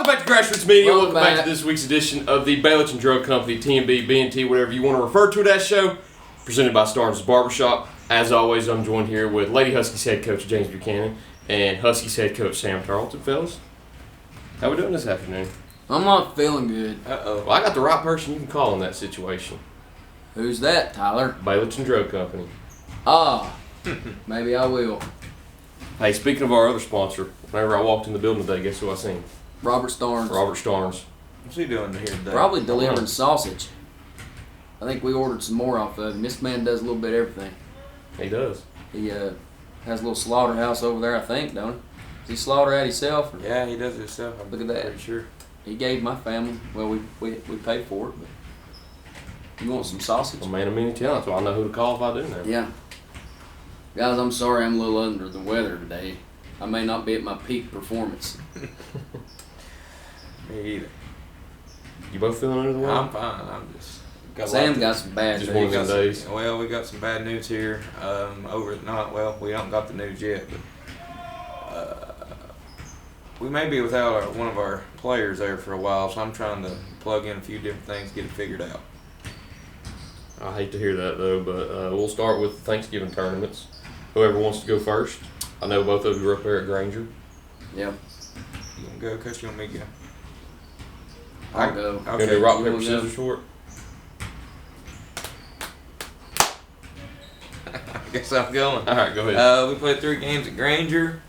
Welcome back to Grassroots Media. Welcome back to this week's edition of the Baileyton Drug Company, TMB, BNT, whatever you want to refer to that show, presented by Starnes Barber. As always, I'm joined here with Lady Huskies head coach James Buchanan and Huskies head coach Sam Tarlton. Fellas, how we doing this afternoon? I'm not feeling good. Well, I got the right person you can call in that situation. Who's that, Tyler? Baileyton Drug Company. Maybe I will. Hey, speaking of our other sponsor, whenever I walked in the building today, guess who I seen? Robert Starnes. Robert Starnes. What's he doing here today? Probably delivering sausage. I think we ordered some more off of him. This man does a little bit of everything. He does. He has a little slaughterhouse over there, I think, don't he? Does he slaughter at himself? Yeah, he does it himself. I'm Look at that. pretty sure. He gave my family. Well, we paid for it, but you want some sausage? A man of many talents. Well, I know who to call if I do now. Yeah. Guys, I'm sorry I'm a little under the weather today. I may not be at my peak performance. Me either. You both feeling under the weather? I'm fine. I'm just. Sam got some bad Just news. one of them days. Well, we got some bad news here. We don't got the news yet, but we may be without one of our players there for a while. So I'm trying to plug in a few different things, get it figured out. I hate to hear that though, but we'll start with the Thanksgiving tournaments. Whoever wants to go first. I know both of you are up there at Granger. Yep. You gonna go, Coach? You want me to go? I'll go. You gonna do rock, paper, scissors for it? I guess I'm going. All right, go ahead. We played 3 games at Granger.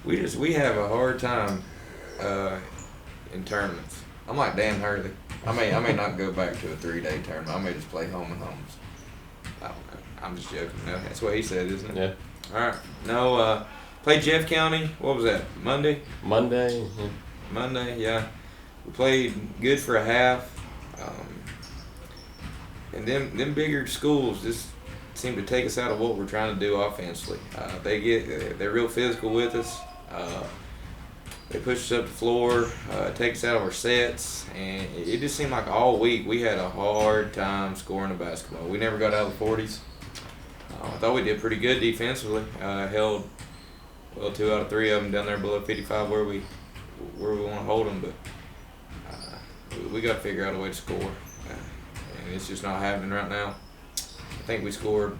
We have a hard time in tournaments. I'm like Dan Hurley. I may not go back to a 3-day tournament. I may just play home and homes. I don't know. I'm just joking. No, that's what he said, isn't it? Yeah. All right. No. Played Jeff County. What was that? Monday. Monday. Yeah. Monday. Yeah. We played good for a half. And them bigger schools just seem to take us out of what we're trying to do offensively. They're real physical with us. They push us up the floor, take us out of our sets, and it just seemed like all week we had a hard time scoring the basketball. We never got out of the 40s. I thought we did pretty good defensively. Held 2 out of 3 of them down there below 55 where we want to hold them, but we got to figure out a way to score. And it's just not happening right now. I think we scored,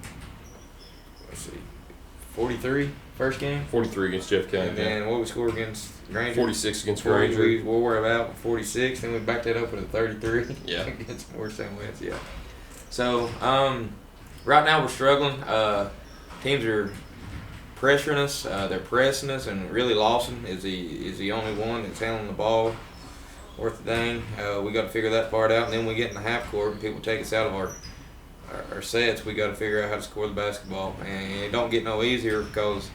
43 first game? 43 against Jeff County. And then what we scored against Granger? 46 against Granger. We were about 46, then we backed that up with a 33. Yeah. Against Morristown West, yeah. So, right now we're struggling. Teams are pressuring us. They're pressing us, and really Lawson is the only one that's handling the ball worth a dang. We got to figure that part out, and then we get in the half court and people take us out of our sets. We got to figure out how to score the basketball, and it don't get no easier because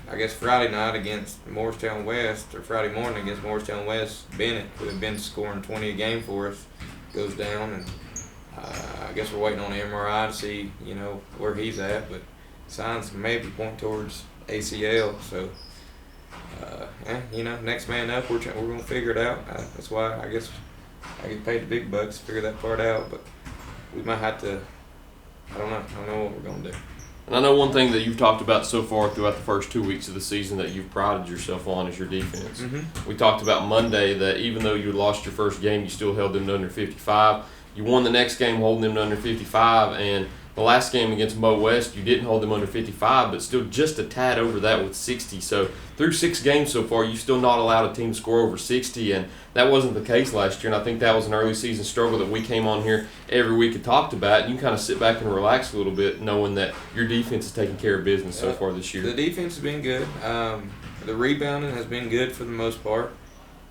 I guess Friday night against Morristown West, or Friday morning against Morristown West, Bennett, who had been scoring 20 a game for us, goes down, and I guess we're waiting on the MRI to see where he's at, but signs maybe point towards ACL. So. Next man up, we're going to figure it out. That's why I guess I get paid the big bucks to figure that part out. But we might have to, I don't know what we're going to do. And I know one thing that you've talked about so far throughout the first 2 weeks of the season that you've prided yourself on is your defense. Mm-hmm. We talked about Monday that even though you lost your first game, you still held them to under 55. You won the next game holding them to under 55, and the last game against Mo West, you didn't hold them under 55, but still just a tad over that with 60. So through 6 games so far, you've still not allowed a team to score over 60, and that wasn't the case last year. And I think that was an early season struggle that we came on here every week and talked about. And you kind of sit back and relax a little bit knowing that your defense is taking care of business so far this year. The defense has been good. The rebounding has been good for the most part.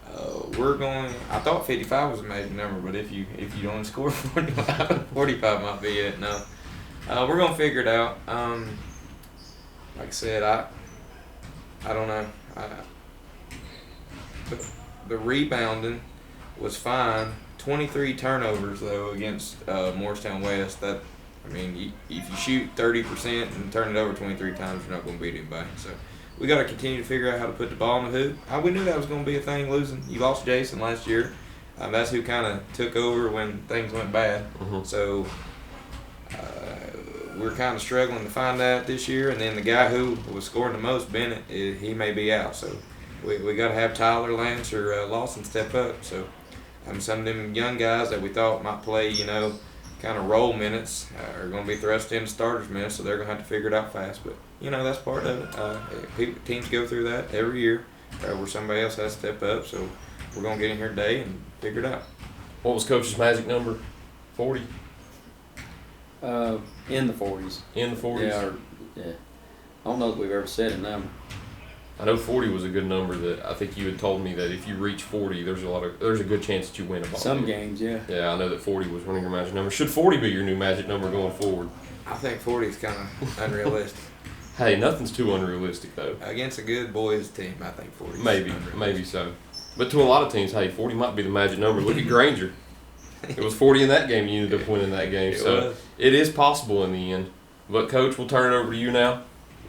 I thought 55 was a magic number, but if you don't score 45 might be it. No. We're going to figure it out. Like I said, I don't know. The rebounding was fine. 23 turnovers, though, against Morristown West. If you shoot 30% and turn it over 23 times, you're not going to beat anybody. So we got to continue to figure out how to put the ball in the hoop. We knew that was going to be a thing, losing. You lost Jason last year. That's who kind of took over when things went bad. Mm-hmm. So we're kind of struggling to find that this year. And then the guy who was scoring the most, Bennett, he may be out. So we got to have Tyler, Lance, or Lawson step up. So some of them young guys that we thought might play, kind of role minutes are going to be thrust into starters minutes, so they're going to have to figure it out fast. But, that's part of it. Teams go through that every year where somebody else has to step up. So we're going to get in here today and figure it out. What was Coach's magic number? 40? In the 40s. In the 40s? Yeah. I don't know if we've ever said a number. I know 40 was a good number that I think you had told me that if you reach 40, there's a good chance that you win a ball. Some games, yeah. Yeah, I know that 40 was one of your magic numbers. Should 40 be your new magic number going forward? I think 40 is kind of unrealistic. Hey, nothing's too unrealistic though. Against a good boys team, I think 40 is Maybe so. But to a lot of teams, hey, 40 might be the magic number. Look at Granger. It was 40 in that game. You ended up winning that game. So it is possible in the end. But, Coach, we'll turn it over to you now.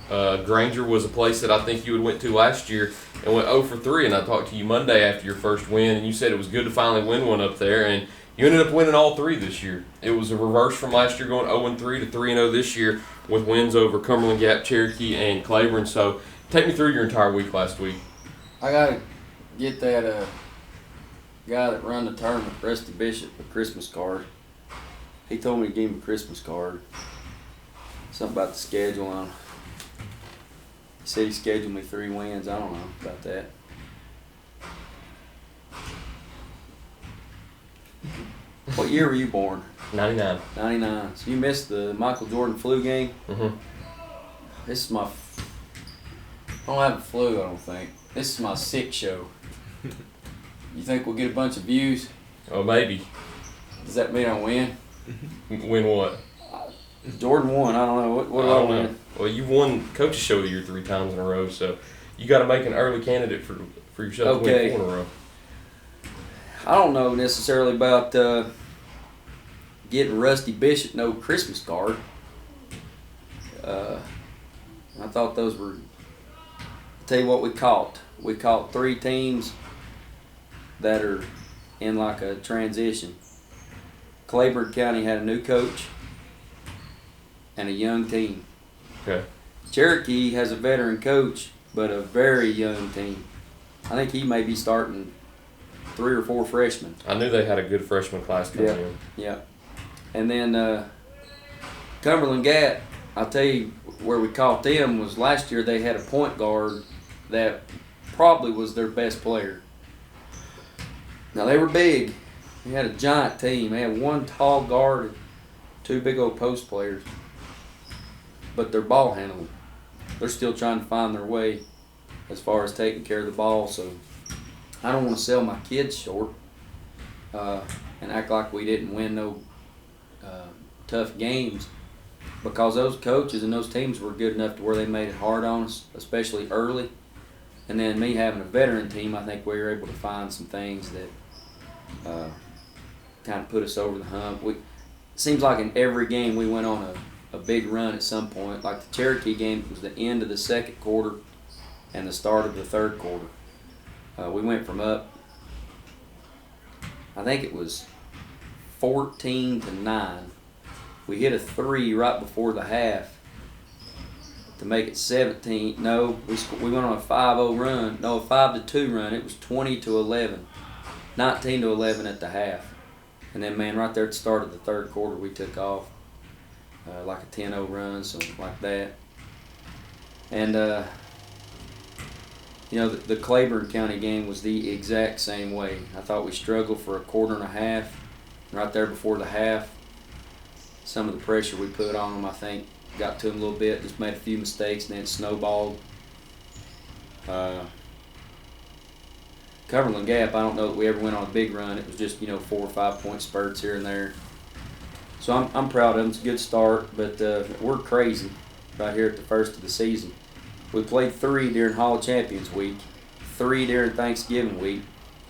Granger was a place that I think you had went to last year and went 0 for 3. And I talked to you Monday after your first win, and you said it was good to finally win one up there. And you ended up winning all 3 this year. It was a reverse from last year, going 0-3 to 3-0 this year with wins over Cumberland Gap, Cherokee, and Claiborne. So take me through your entire week last week. I got to get that guy that run the tournament, Rusty Bishop, a Christmas card. He told me to give him a Christmas card. Something about the schedule on. He said he scheduled me 3 wins. I don't know about that. What year were you born? 99. 99. So you missed the Michael Jordan flu game? Mm-hmm. This is my... I don't have a flu, I don't think. This is my sick show. You think we'll get a bunch of views? Oh, maybe. Does that mean I win? Win what? Jordan won. I don't know. What do I win? Know. Well, you've won Coach's Show of the Year 3 times in a row, so you got to make an early candidate for yourself to win 4 in a row. I don't know necessarily about getting Rusty Bishop no Christmas card. I thought those were. I'll tell you what we caught. We caught 3 teams that are in like a transition. Claiborne County had a new coach and a young team. Okay. Cherokee has a veteran coach, but a very young team. I think he may be starting 3 or 4 freshmen. I knew they had a good freshman class coming in. Yeah. And then Cumberland Gap, I'll tell you where we caught them was last year they had a point guard that probably was their best player. Now they were big. They had a giant team. They had 1 tall guard and 2 big old post players. But they're ball handling. They're still trying to find their way as far as taking care of the ball. So I don't want to sell my kids short and act like we didn't win no tough games, because those coaches and those teams were good enough to where they made it hard on us, especially early. And then me having a veteran team, I think we were able to find some things that kind of put us over the hump. It seems like in every game we went on a big run at some point. Like the Cherokee game was the end of the second quarter and the start of the third quarter. We went from up, I think it was 14-9. We hit a 3 right before the half to make it 17. No, we went on a 5-0 run. No, a 5-2 run. It was 20-11, 19-11 at the half. And then, man, right there at the start of the third quarter, we took off like a 10-0 run, something like that. And the Claiborne County game was the exact same way. I thought we struggled for a quarter and a half. Right there before the half, some of the pressure we put on them, I think, got to them a little bit. Just made a few mistakes, and then it snowballed. Cumberland Gap, I don't know that we ever went on a big run. It was just 4 or 5 point spurts here and there. So I'm proud of them. It's a good start, but we're crazy right here at the first of the season. We played 3 during Hall Champions Week, 3 during Thanksgiving Week.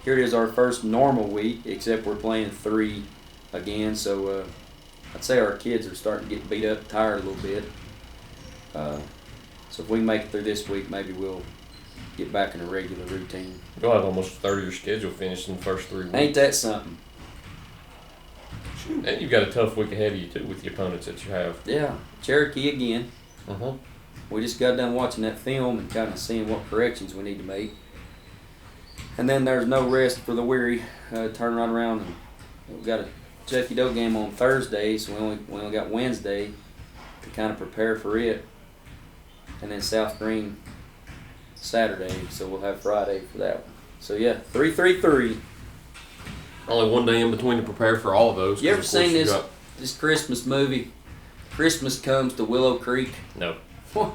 Here it is, our first normal week, except we're playing 3 again. So I'd say our kids are starting to get beat up, tired a little bit. So if we can make it through this week, maybe we'll get back in a regular routine. You'll have almost a third of your schedule finished in the first 3 weeks. Ain't that something? And you've got a tough week ahead of you, too, with the opponents that you have. Yeah, Cherokee again. Uh-huh. We just got done watching that film and kind of seeing what corrections we need to make. And then there's no rest for the weary. Turn right around and we've got a Chucky Doe game on Thursday, so we only got Wednesday to kind of prepare for it. And then South Greene Saturday, so we'll have Friday for that one. So yeah, 3-3-3. Only one day in between to prepare for all of those. You ever 'cause of course seen you this Christmas movie? Christmas Comes to Willow Creek. No. What?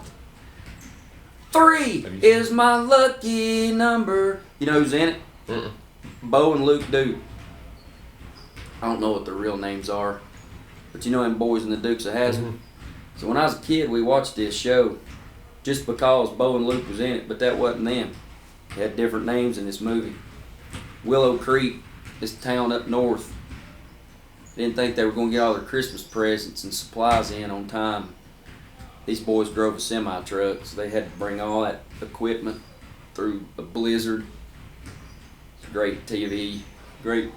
3 is my lucky number. You know who's in it? Mm-mm. Bo and Luke Duke. I don't know what their real names are, but you know them boys in the Dukes of Hazzard. Mhm. So when I was a kid, we watched this show just because Bo and Luke was in it, but that wasn't them. They had different names in this movie. Willow Creek, this town up north. Didn't think they were going to get all their Christmas presents and supplies in on time. These boys drove a semi-truck, so they had to bring all that equipment through a blizzard. It's great TV, great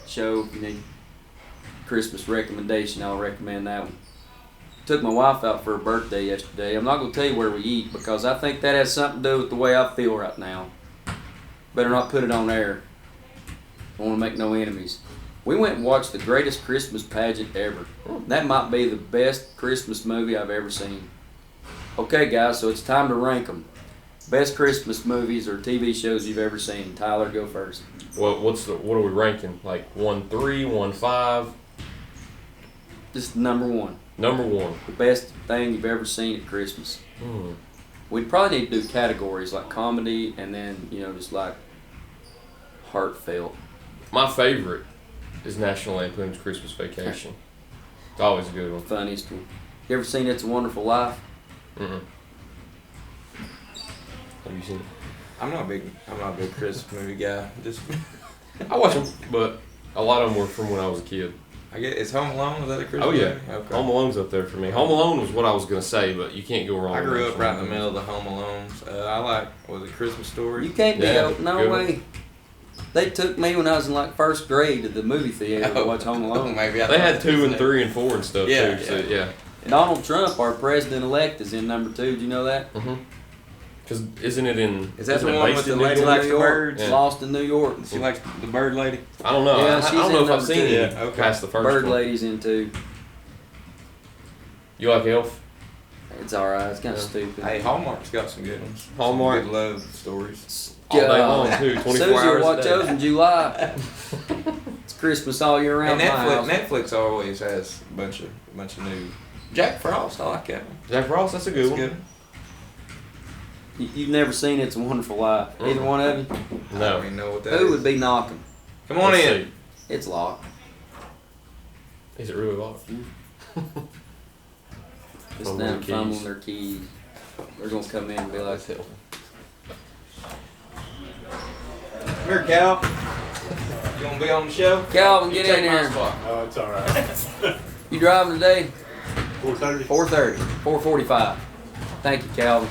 show. If you need Christmas recommendation, I'll recommend that one. Took my wife out for her birthday yesterday. I'm not going to tell you where we eat because I think that has something to do with the way I feel right now. Better not put it on air. Don't want to make no enemies. We went and watched the greatest Christmas pageant ever. That might be the best Christmas movie I've ever seen. Okay, guys, so it's time to rank them. Best Christmas movies or TV shows you've ever seen. Tyler, go first. Well, what are we ranking? Like 1-3, 1-5? This is number one. Number 1. The best thing you've ever seen at Christmas. We'd probably need to do categories like comedy and then, just like heartfelt. My favorite is National Lampoon's Christmas Vacation. It's always a good one. Funniest one. You ever seen It's a Wonderful Life? Mm-mm. Have you seen it? I'm not a big Christmas movie guy. Just I watch them, but a lot of them were from when I was a kid. I get it's Home Alone. Is that a Christmas Oh yeah, movie? Okay. Home Alone's up there for me. Home Alone was what I was gonna say, but you can't go wrong. I grew with up right in the National middle of the Home Alones. I like was it Christmas Story? You can't be Yeah, out. No good way. They took me when I was in like first grade to the movie theater to watch Home Alone. Maybe They had 2 and 3 and 4 and stuff Yeah, too. So yeah. Donald Trump, our president-elect, is in number 2. Did you know that? Because isn't it in? Is that isn't the it one based with the in New lady York? likes New the York. birds? Yeah. Lost in New York. She likes the bird lady. I don't know. Yeah, I she's don't know in if I've number seen 2. it Yeah, okay. past the first Bird one. Lady's in 2. You like Elf? It's alright. It's kind of Yeah. stupid. Hey, Hallmark's got some good ones. Hallmark. Some good love stories. All day long too. 24 Susie will hours watch a day. those in July. It's Christmas all year round. And in my house. Netflix always has a bunch of new. Jack Frost, I like that one. Jack Frost, that's a good That's one. good. You've never seen It's a Wonderful Life. Either one of you? I No. don't even know what that Who is. would be knocking? Come on Let's in. see. It's locked. Is it really locked? It's Fumbling them keys. fumbling their keys. They're gonna come in and be like, Hell. Come here, Cal. You want to be on the show? Calvin, get in Take my here. spot. Oh, it's all right. You driving today? 4:30. 4:30, 4:45. Thank you, Calvin.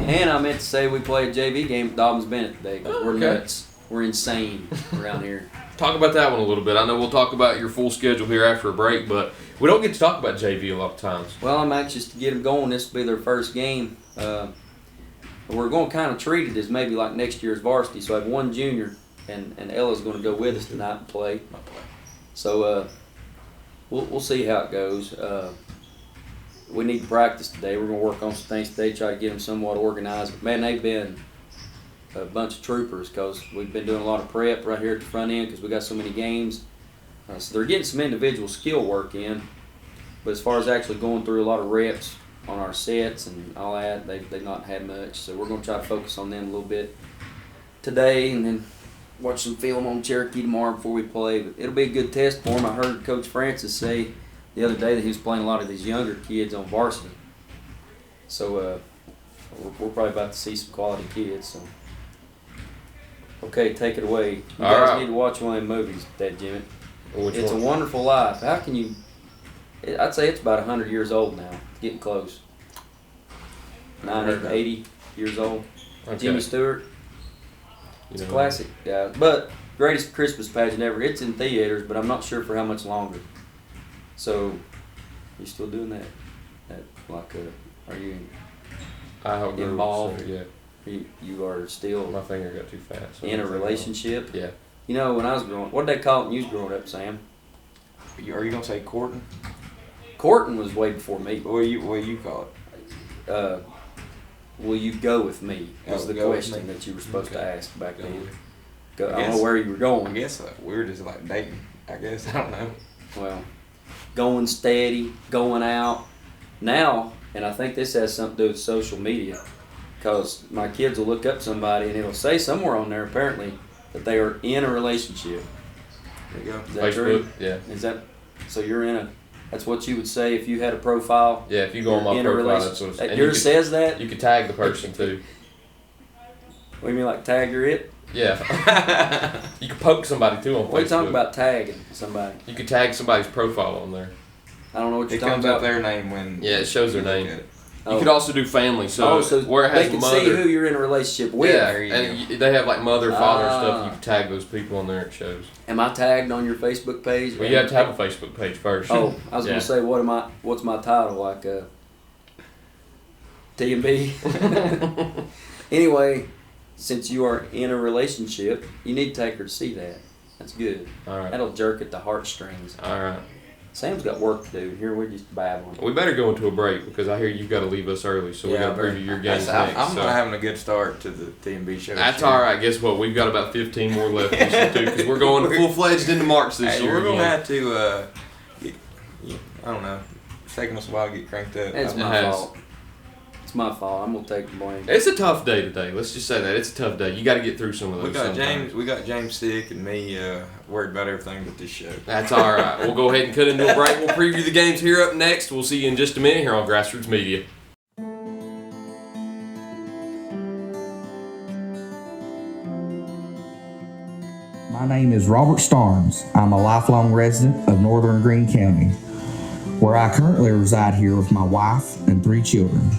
And I meant to say we played a JV game at Dobbins Bennett today because Oh, we're okay. nuts. We're insane around here. Talk about that one a little bit. I know we'll talk about your full schedule here after a break, but we don't get to talk about JV a lot of times. Well, I'm anxious to get them going. This will be their first game. We're going to kind of treat it as maybe like next year's varsity. So I have one junior, and Ella's going to go with us tonight and play. So we'll see how it goes. We need to practice today. We're going to work on some things today, try to get them somewhat organized. But man, they've been a bunch of troopers because we've been doing a lot of prep right here at the front end because we got so many games. So they're getting some individual skill work in. But as far as actually going through a lot of reps on our sets and all that, they've not had much. So we're going to try to focus on them a little bit today and then watch some film on Cherokee tomorrow before we play. But it'll be a good test for them. I heard Coach Francis say the other day that he was playing a lot of these younger kids on varsity. So we're probably about to see some quality kids. So. Okay, take it away. You All guys right. need to watch one of them movies, Dad Jimmy. Which It's one? a Wonderful Life. How can you? I'd say it's about 100 years old now. It's getting close. 90, 80 years old. Okay. Jimmy Stewart. You It's a know, classic, guys. But greatest Christmas pageant ever. It's in theaters, but I'm not sure for how much longer. So, you still doing that? Are you I hope involved? So, yeah. You are still My finger got too fast. So in a relationship. Yeah. You know, when I was what did they call it when you was growing up, Sam? Are you gonna say courting? Courting was way before me. What you call it? Will you go with me? Was Oh, the go with question me. that you were supposed to Okay. ask back Go then. with me. I don't guess- know where you were I going. guess we're just like dating. I guess I don't know. Well, going steady, going out. Now, and I think this has something to do with social media, because my kids will look up somebody and it'll say somewhere on there apparently that they are in a relationship. There you go. Is that Facebook. true? Yeah. Is that so? You're in a. That's what you would say if you had a profile. Yeah. If you go on my in a profile, that's relationship. what it's. Yours says that. You could tag the person too. What do you mean, like tag your it? Yeah. You could poke somebody too on Facebook. What are you talking about tagging somebody? You could tag somebody's profile on there. I don't know what you're It talking comes about. up their name when. Yeah, it shows their you look name. at it. You could also do family. So, so where it they has can mother. see who you're in a relationship with. Yeah, There you and they have like mother, father, and stuff. Ah. You can tag those people on there. It shows. Am I tagged on your Facebook page? Well, you have to have a Facebook page first. Oh, I was Yeah. gonna say, what's my title? Like T&B. Anyway, since you are in a relationship, you need to take her to see that. That's good. All right. That'll jerk at the heartstrings. All right. Sam's got work to do. Here we're just babbling. We better go into a break because I hear you've got to leave us early, so we Yeah, got to preview your games I'm next. not having a good start to the T&B show. That's this year. all right. Guess what? We've got about 15 more left to listen to because we're going full fledged into March this Hey, year. we're gonna again. have to. I don't know. It's taking us a while to get cranked up. It's It my has. fault. It's my fault. I'm gonna take the blame. It's a tough day today. Let's just say that it's a tough day. You got to get through some of those. We got sometimes. James sick and me worried about everything but this show. That's all right. We'll go ahead and cut into a break. We'll preview the games here up next. We'll see you in just a minute here on Grassroots Media. My name is Robert Starnes. I'm a lifelong resident of North Greene County, where I currently reside here with my wife and 3 children.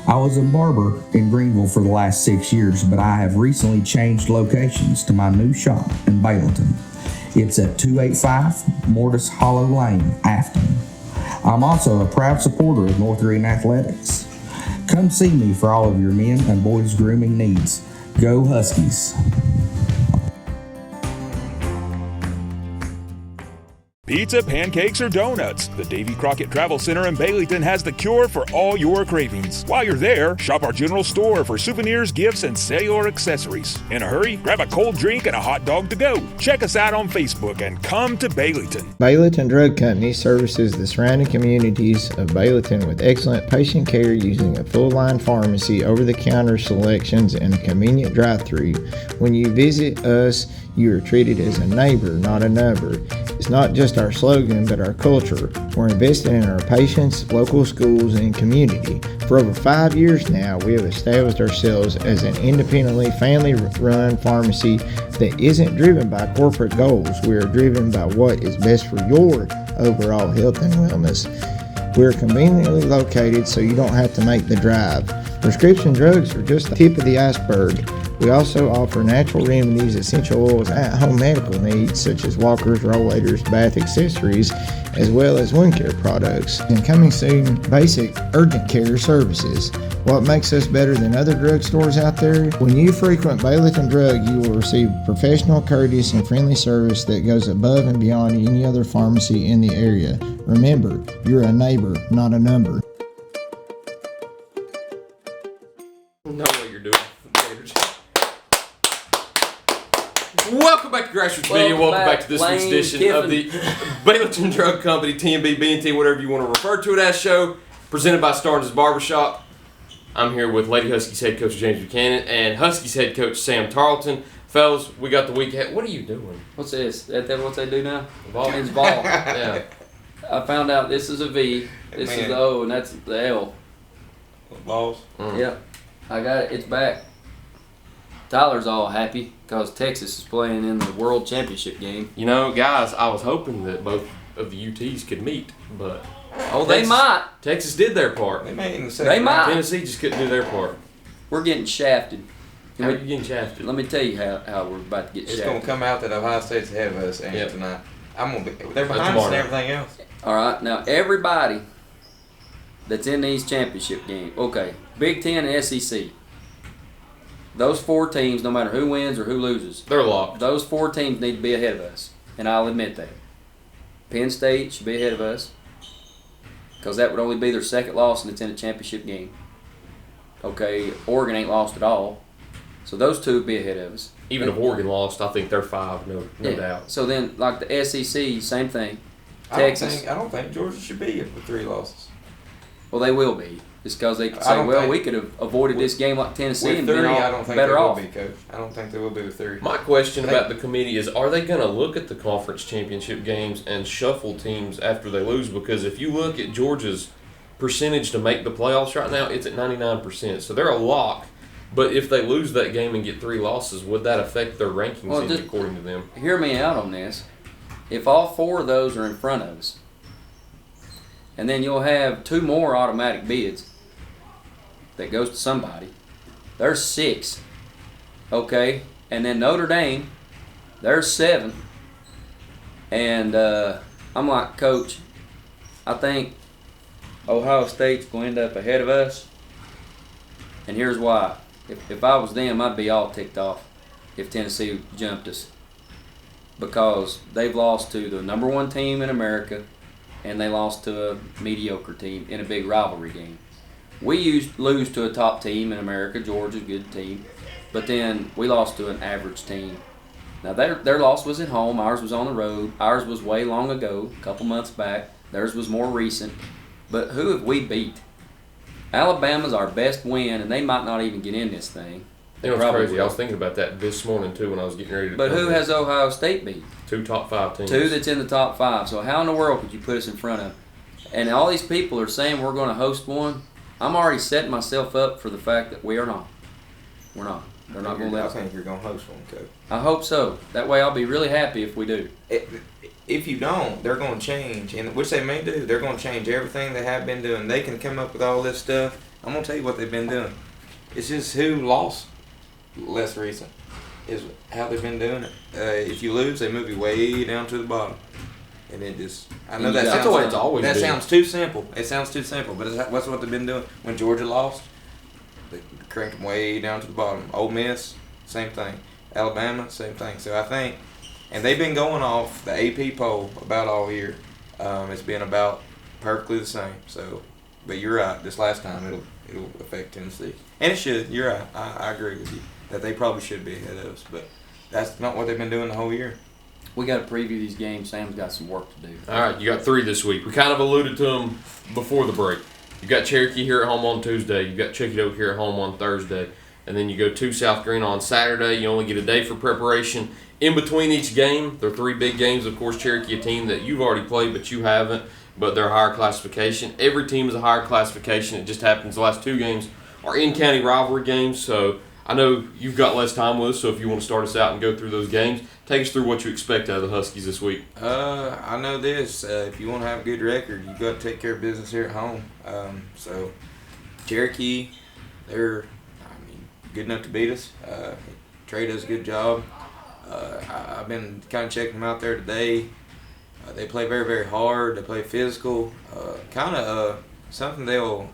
I was a barber in Greenville for the last 6 years, but I have recently changed locations to my new shop in Baileyton. It's at 285 Mortis Hollow Lane, Afton. I'm also a proud supporter of North Greene Athletics. Come see me for all of your men and boys grooming needs. Go Huskies! Pizza, pancakes, or donuts. The Davy Crockett Travel Center in Baileyton has the cure for all your cravings. While you're there, shop our general store for souvenirs, gifts, and cellular accessories. In a hurry, grab a cold drink and a hot dog to go. Check us out on Facebook and come to Baileyton. Baileyton Drug Company services the surrounding communities of Baileyton with excellent patient care using a full-line pharmacy, over-the-counter selections, and a convenient drive-thru. When you visit us, you are treated as a neighbor, not a number. It's not just our slogan, but our culture. We're investing in our patients, local schools, and community. For over 5 years now, we have established ourselves as an independently family-run pharmacy that isn't driven by corporate goals. We are driven by what is best for your overall health and wellness. We're conveniently located so you don't have to make the drive. Prescription drugs are just the tip of the iceberg. We also offer natural remedies, essential oils, at-home medical needs such as walkers, rollators, bath accessories, as well as wound care products. And coming soon, basic urgent care services. What makes us better than other drugstores out there? When you frequent Baileyton Drug, you will receive professional, courteous, and friendly service that goes above and beyond any other pharmacy in the area. Remember, you're a neighbor, not a number. Know what you're doing. Welcome back to Grassroots Media. Welcome back to this week's Lane edition Kiffin. of the Baileyton Drug Company, T&B, B&T, whatever you want to refer to it as show, presented by Starnes Barber. I'm here with Lady Huskies head coach James Buchanan and Huskies head coach Sam Tarlton. Fellas, we got the week ahead. What are you doing? What's this? That what they do now? Ball? It's ball. Yeah. I found out this is a V, this is the O, and that's the L. Balls. Yep. I got it. It's back. Tyler's all happy because Texas is playing in the World Championship game. You know, guys, I was hoping that both of the UTs could meet, but Oh, they might. Texas did their part. They made it in the second They might. round. Tennessee just couldn't do their part. We're getting shafted. How are you getting shafted? Let me tell you how we're about to get It's gonna shafted. come out that Ohio State's ahead of us and Yep. tonight. I'm gonna be. They're That's behind us and tomorrow. everything else. All right, now everybody that's in these championship games. Okay, Big Ten and SEC. those 4 teams, no matter who wins or who loses, They're locked. those 4 teams need to be ahead of us, and I'll admit that. Penn State should be ahead of us because that would only be their 2nd loss and it's in a championship game. Okay, Oregon ain't lost at all, so those 2 would be ahead of us. Even if Oregon lost, I think they're 5, no Yeah. doubt. So then, like the SEC, same thing. I don't Texas. think Georgia should be with 3 losses. Well, they will be. Just because they could I say, don't well, think- we could have avoided this game like Tennessee With and 3, been all I don't think better they will off. be, Coach. I don't think they will be with 3. My question about the committee is, are they going to look at the conference championship games and shuffle teams after they lose? Because if you look at Georgia's percentage to make the playoffs right now, it's at 99%. So they're a lock. But if they lose that game and get 3 losses, would that affect their rankings Well, just- according to them? Hear me out on this. If all 4 of those are in front of us, and then you'll have 2 more automatic bids that goes to somebody, there's 6. Okay? And then Notre Dame, there's 7. And I'm like, Coach, I think Ohio State's going to end up ahead of us. And here's why. If I was them, I'd be all ticked off if Tennessee jumped us. Because they've lost to the number 1 team in America and they lost to a mediocre team in a big rivalry game. We used lose to a top team in America, Georgia's a good team, but then we lost to an average team. Now their loss was at home, ours was on the road. Ours was way long ago, a couple months back. Theirs was more recent. But who have we beat? Alabama's our best win, and they might not even get in this thing. You know, it's Probably crazy. I was thinking about that this morning, too, when I was getting ready to But come who in. has Ohio State beat? 2 top 5 teams. 2 that's in the top 5. So how in the world could you put us in front of? And all these people are saying we're going to host one. I'm already setting myself up for the fact that we are not. We're not. They're not going to let I us. think you're going to host one, Coach. I hope so. That way I'll be really happy if we do. If you don't, they're going to change, and which they may do. They're going to change everything they have been doing. They can come up with all this stuff. I'm going to tell you what they've been doing. It's just who lost less recent is how they've been doing it. If you lose, they move you way down to the bottom. And it just, I know that That's the way it's always that been. sounds too simple. It sounds too simple, but that's what they've been doing. When Georgia lost, they cranked them way down to the bottom. Ole Miss, same thing. Alabama, same thing. So I think, and they've been going off the AP poll about all year. It's been about perfectly the same. So, but you're right. This last time it'll affect Tennessee, and it should. You're right. I agree with you that they probably should be ahead of us, but that's not what they've been doing the whole year. We got to preview these games. Sam's got some work to do. All right, you got 3 this week. We kind of alluded to them before the break. You got Cherokee here at home on Tuesday. You got Chickadoe here at home on Thursday. And then you go to South Greene on Saturday. You only get a day for preparation. In between each game, there are 3 big games. Of course, Cherokee, a team that you've already played, but you haven't. But they're higher classification. Every team is a higher classification. It just happens the last 2 games are in-county rivalry games. So I know you've got less time with us, so if you want to start us out and go through those games, take us through what you expect out of the Huskies this week. I know this. If you want to have a good record, you got to take care of business here at home. So Cherokee, they're good enough to beat us. Trey does a good job. I've been kind of checking them out there today. They play very, very hard. They play physical. Something they'll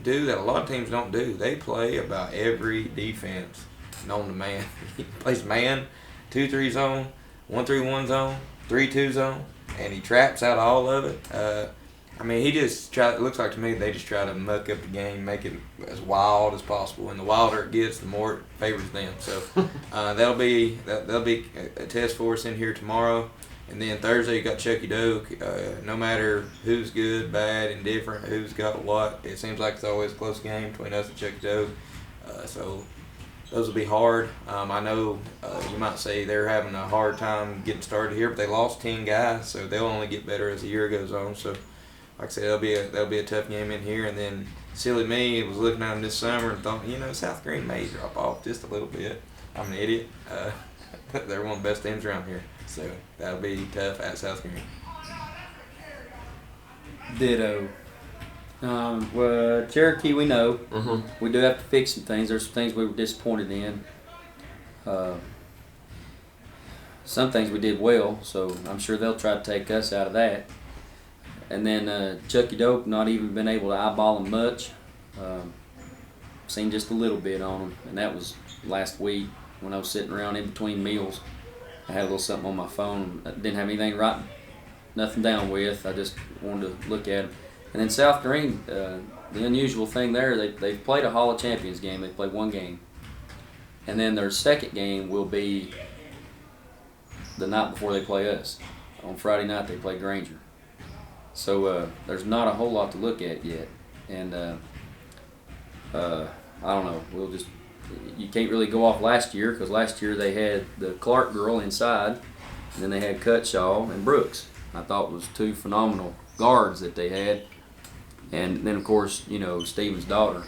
do that a lot of teams don't do. They play about every defense known to man. He plays man, 2-3 zone, 1-3-1 zone, 3-2 zone, and he traps out all of it. He just it looks like to me they just try to muck up the game, make it as wild as possible. And the wilder it gets, the more it favors them. So that'll be a test for us in here tomorrow. And then Thursday you got Chucky Doe. No matter who's good, bad, indifferent, who's got what, it seems like it's always a close game between us and Chucky Doe. So those will be hard. I know you might say they're having a hard time getting started here, but they lost 10 guys, so they'll only get better as the year goes on. So, like I said, that'll be a tough game in here. And then silly me was looking at them this summer and thought, South Greene may drop off just a little bit. I'm an idiot. They're one of the best teams around here, so that'll be tough at South Greene. Ditto. Well, Cherokee, we know. Mm-hmm. We do have to fix some things. There's some things we were disappointed in. Some things we did well, so I'm sure they'll try to take us out of that. And then Chucky Dope not even been able to eyeball them much. seen just a little bit on them, and that was last week when I was sitting around in between meals. I had a little something on my phone. I didn't have anything to write nothing down with. I just wanted to look at them. And then South Greene, the unusual thing there, they've played a Hall of Champions game. They've played one game. And then their second game will be the night before they play us. On Friday night, they play Granger. So there's not a whole lot to look at yet. And I don't know. You can't really go off last year, because last year they had the Clark girl inside, and then they had Cutshaw and Brooks. I thought was two phenomenal guards that they had. And then, of course, Stephen's daughter,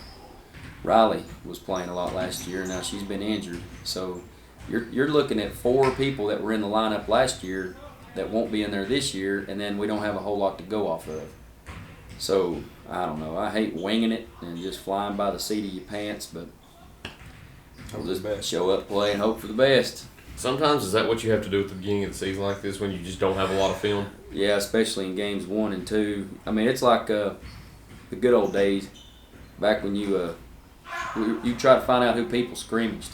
Riley, was playing a lot last year, and now she's been injured. So you're looking at 4 people that were in the lineup last year that won't be in there this year, and then we don't have a whole lot to go off of. So, I don't know. I hate winging it and just flying by the seat of your pants, but I'll just show up, play, and hope for the best. Sometimes is that what you have to do at the beginning of the season like this, when you just don't have a lot of film? Yeah, especially in games 1 and 2. I mean, it's like the good old days back when you try to find out who people scrimmaged,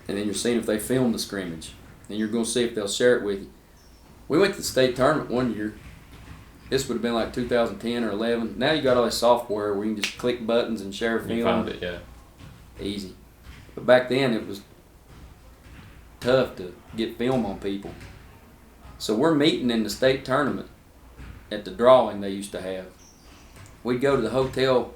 and then you're seeing if they filmed the scrimmage, and you're going to see if they'll share it with you. We went to the state tournament one year. This would have been like 2010 or 11. Now you got all this software where you can just click buttons and share film. You found it, yeah. Easy. But back then it was tough to get film on people. So we're meeting in the state tournament at the drawing they used to have. We'd go to the hotel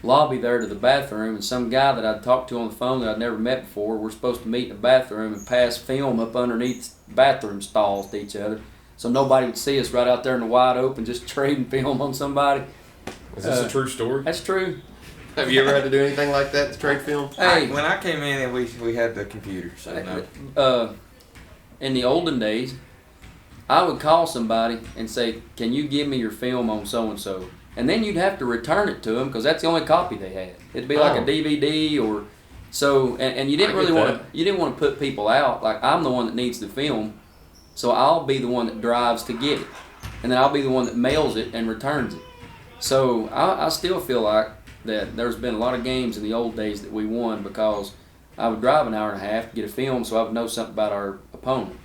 lobby there to the bathroom, and some guy that I'd talked to on the phone that I'd never met before, we're supposed to meet in the bathroom and pass film up underneath bathroom stalls to each other, so nobody would see us right out there in the wide open just trading film on somebody. Is this a true story? That's true. Have you ever had to do anything like that to trade film? Hey, When I came in, we had the computer, so no. In the olden days, I would call somebody and say, "Can you give me your film on so and so?" And then you'd have to return it to them, because that's the only copy they had. It'd be like a DVD or so, and you didn't really want to put people out. Like, I'm the one that needs the film, so I'll be the one that drives to get it, and then I'll be the one that mails it and returns it. So I still feel like that there's been a lot of games in the old days that we won because I would drive an hour and a half to get a film so I would know something about our opponent.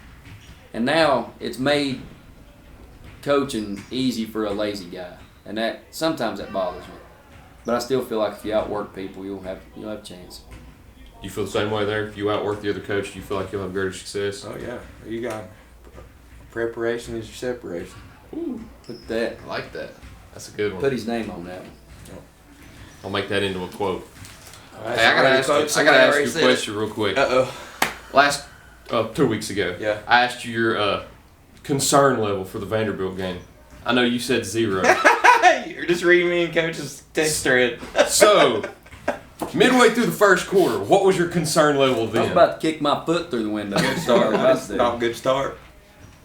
And now it's made coaching easy for a lazy guy. And that sometimes that bothers me, but I still feel like if you outwork people, you'll have a chance. You feel the same way there? If you outwork the other coach, do you feel like you'll have greater success? Oh yeah, you got preparation is your separation. Ooh, look at that. I like that. That's a good one. Put his name on that one. I'll make that into a quote. Right, Hey, I gotta ask you a question real quick. Last 2 weeks ago, Yeah. I asked you your concern level for the Vanderbilt game. I know you said 0. You're just reading me and Coach's text thread. So, midway through the first quarter, what was your concern level I was then? about to kick my foot through the window. Not a good start.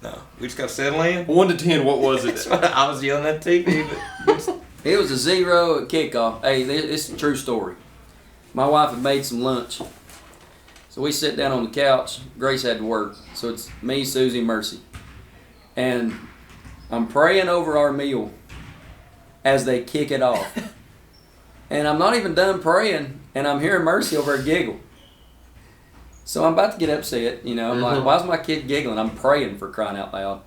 No, we just got to settle in. 1 to 10, what was it? I was yelling at the TV, but It was a 0 at kickoff. Hey, this is a true story. My wife had made some lunch. So we sit down on the couch. Grace had to work. So it's me, Susie, Mercy. And I'm praying over our meal as they kick it off. And I'm not even done praying, and I'm hearing Mercy over a giggle. So I'm about to get upset, I'm like, why's my kid giggling? I'm praying, for crying out loud.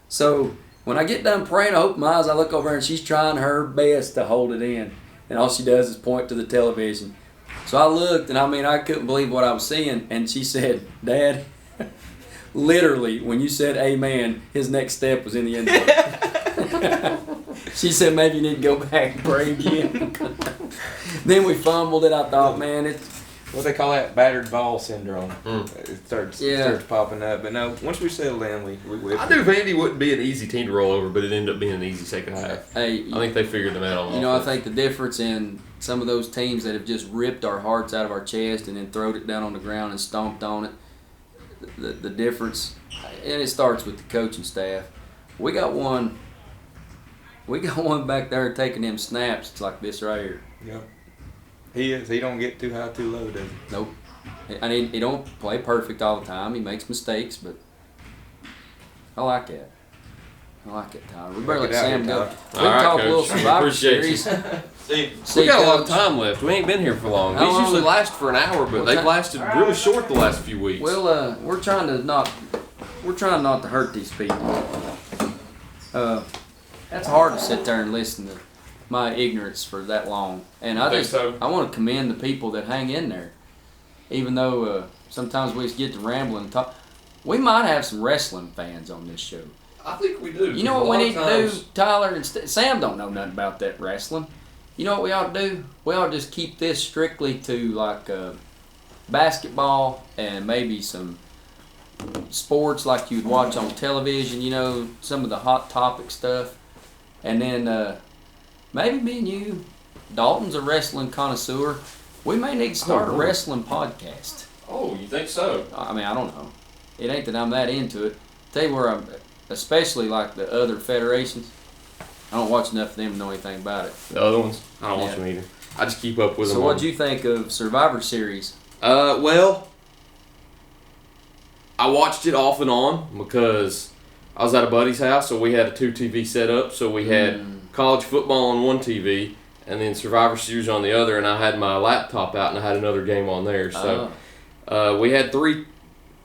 So when I get done praying, I open my eyes, I look over, and she's trying her best to hold it in. And all she does is point to the television. So I looked, and I couldn't believe what I was seeing. And she said, "Dad," literally, when you said amen, his next step was in the end zone. She said, "Maybe you need to go back and pray again." Then we fumbled it. I thought, man, it's what they call that battered ball syndrome. It starts popping up. But no, once we settle in, we I knew Vandy wouldn't be an easy team to roll over, but it ended up being an easy second half. Hey, I think they figured them out on offense. I think the difference in some of those teams that have just ripped our hearts out of our chest and then thrown it down on the ground and stomped on it, the difference, and it starts with the coaching staff. We got one back there taking them snaps. It's like this right here. Yep. He is. He don't get too high, too low, does he? Nope. I mean, he don't play perfect all the time. He makes mistakes, but I like that. I like it, Tyler. We better let Sam go. We can talk a little Survivor Series. See, We got a lot of Coach. time left. We ain't been here for long. How These long usually we- last for an hour, but What they've time? lasted really short the last few weeks. Well, we're trying not to hurt these people. That's hard to sit there and listen to my ignorance for that long. And I Think just, so? I want to commend the people that hang in there. Even though sometimes we just get to rambling and talk. We might have some wrestling fans on this show. I think we do. You know what we need to do, Tyler? And Sam don't know nothing about that wrestling. You know what we ought to do? We ought to just keep this strictly to like basketball and maybe some sports like you'd watch on television. You know, some of the hot topic stuff. And then maybe me and you, Dalton's a wrestling connoisseur. We may need to start a really? wrestling podcast. Oh, you think so? I mean, I don't know. It ain't that I'm that into it. Tell you where I'm, especially like the other federations. I don't watch enough of them to know anything about it. The other ones? I don't watch Yeah. them either. I just keep up with them. So what'd you think of Survivor Series? Well, I watched it off and on because I was at a buddy's house, so we had a 2 TV setup. So we had college football on one TV and then Survivor Series on the other, and I had my laptop out and I had another game on there. So we had 3